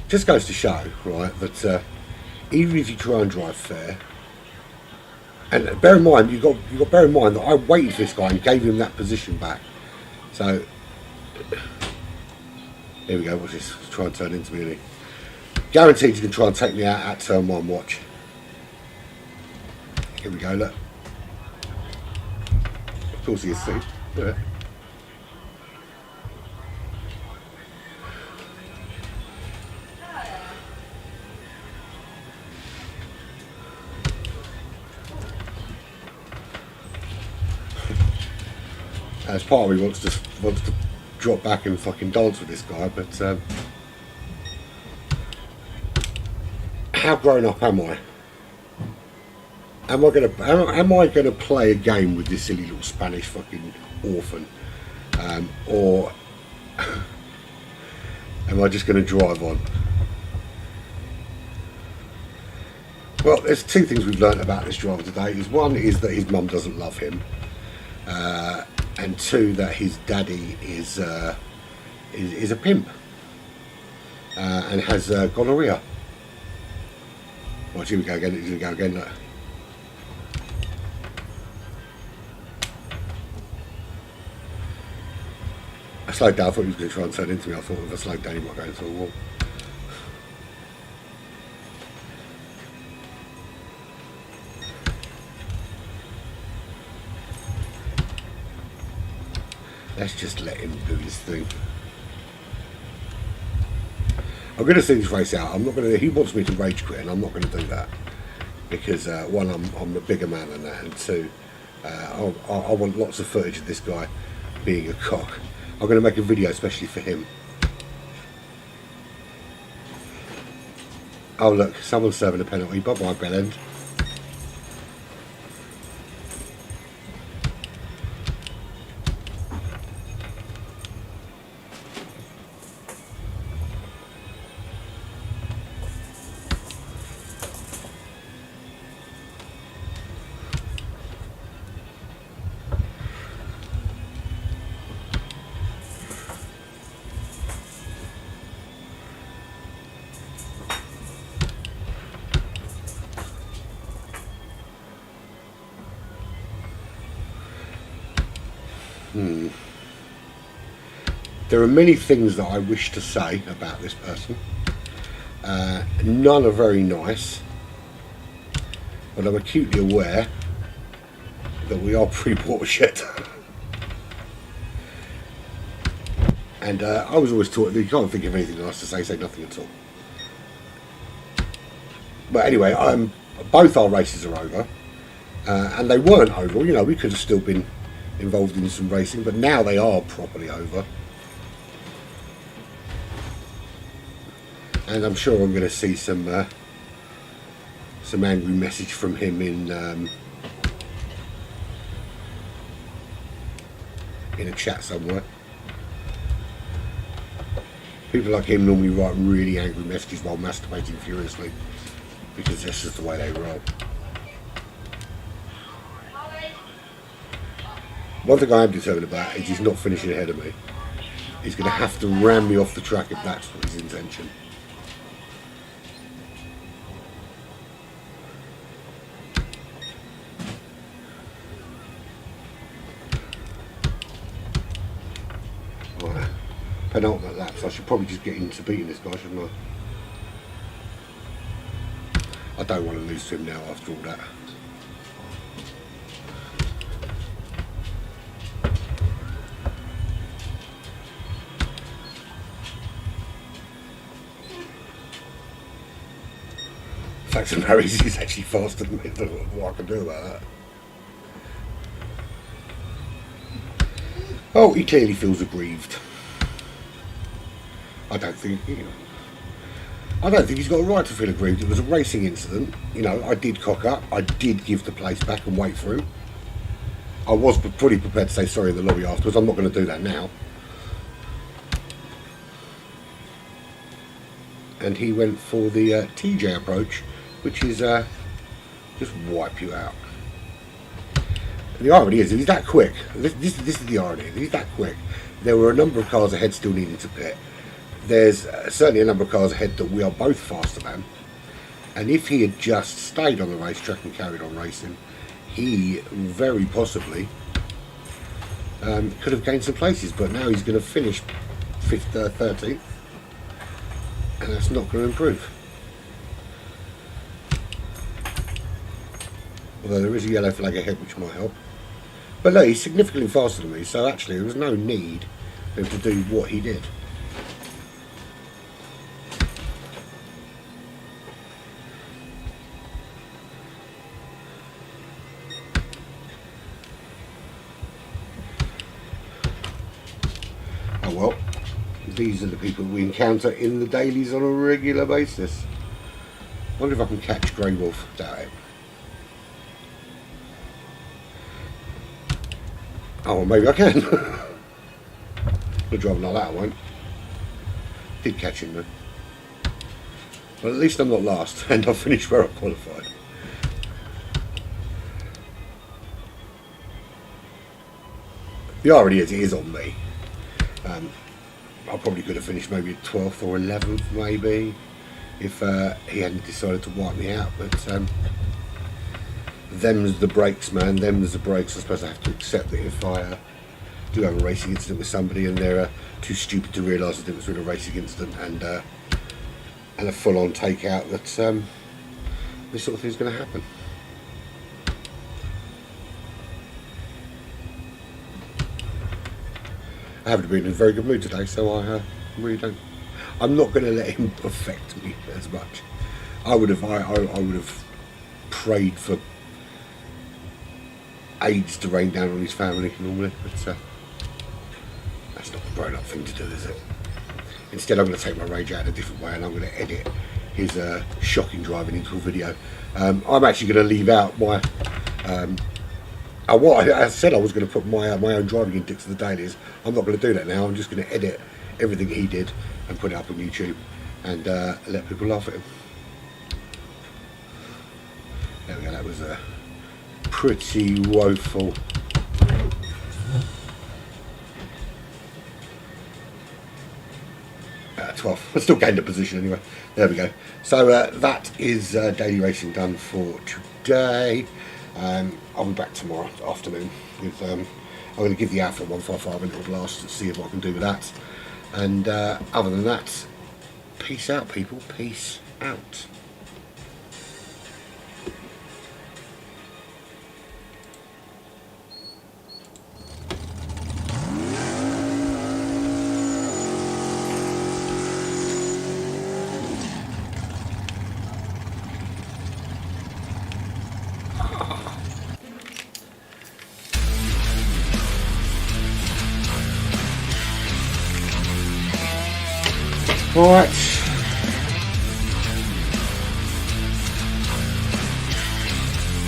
Just goes to show, right, that even if you try and drive fair, and bear in mind, you've got to bear in mind that I waited for this guy and gave him that position back. So here we go. Watch this. Try and turn into me. Isn't he? Guaranteed you can try and take me out at turn one. Watch. Here we go. Look. Of course he is. See. Look. As part of me wants to drop back and fucking dance with this guy, but how grown up am I? Am I gonna play a game with this silly little Spanish fucking orphan, or am I just gonna drive on? Well, there's two things we've learnt about this driver today. One is that his mum doesn't love him. And two, that his daddy is a pimp and has gonorrhea. Watch, here we go again. He's going to go again. Look. I slowed down. I thought he was going to try and turn into me. I thought if I slowed down, he might go into a wall. Let's just let him do his thing. I'm going to see this race out. I'm not going to. He wants me to rage quit, and I'm not going to do that because one, I'm a bigger man than that, and two, I want lots of footage of this guy being a cock. I'm going to make a video especially for him. Oh look, someone's serving a penalty. Bye bye, Bellend. There are many things that I wish to say about this person. None are very nice, but I'm acutely aware that we are pre-watershed. And I was always taught that you can't think of anything nice to say nothing at all. But anyway, both our races are over, and they weren't over. You know, we could have still been involved in some racing, but now they are properly over. And I'm sure I'm going to see some angry message from him in in a chat somewhere. People like him normally write really angry messages while masturbating furiously, because that's just the way they roll. One thing I am determined about is he's not finishing ahead of me. He's going to have to ram me off the track if that's his intention. Right. Penultimate laps. I should probably just get into beating this guy, shouldn't I? I don't want to lose to him now after all that. Facts and Harry's is actually faster than me. I don't know what I can do about that. Oh, he clearly feels aggrieved. I don't think he's got a right to feel aggrieved. It was a racing incident. You know, I did cock up. I did give the place back and wait for him. I was pretty prepared to say sorry in the lobby afterwards. I'm not going to do that now. And he went for the TJ approach, which is just wipe you out. And the irony is, he's that quick. This is the irony. He's that quick. There were a number of cars ahead still needing to pit. There's certainly a number of cars ahead that we are both faster than. And if he had just stayed on the racetrack and carried on racing, he very possibly could have gained some places. But now he's going to finish 5th, 13th. And that's not going to improve. Although there is a yellow flag ahead which might help. But look, he's significantly faster than me, so actually there was no need for him to do what he did. Oh well, these are the people we encounter in the dailies on a regular basis. Wonder if I can catch Grey Wolf. Doubt it. Oh, well, maybe I can. But driving like that, I won't. Did catch him though. Well, at least I'm not last, and I'll finish where I qualified. The irony is, it is on me. I probably could have finished maybe 12th or 11th, maybe, if he hadn't decided to wipe me out. But them's the breaks, man. Them's the breaks. I suppose I have to accept that if I do have a racing incident with somebody and they're too stupid to realise that it was really a racing incident and a full-on takeout, that this sort of thing's going to happen. I haven't been in a very good mood today, so I really don't. I'm not going to let him affect me as much. I would have prayed for AIDS to rain down on his family normally, but that's not a grown-up thing to do, is it? Instead, I'm going to take my rage out in a different way, and I'm going to edit his shocking driving into a video. I'm actually going to leave out my. What I said I was going to put my own driving index to the dailies. I'm not going to do that now. I'm just going to edit everything he did and put it up on YouTube and let people laugh at him. There we go. That was pretty woeful. 12. I still gained a position anyway. There we go. So that is daily racing done for today. I'll be back tomorrow afternoon with I'm going to give the Alpha 155 a little blast to see what I can do with that. And other than that, peace out, people. Peace out. Alright,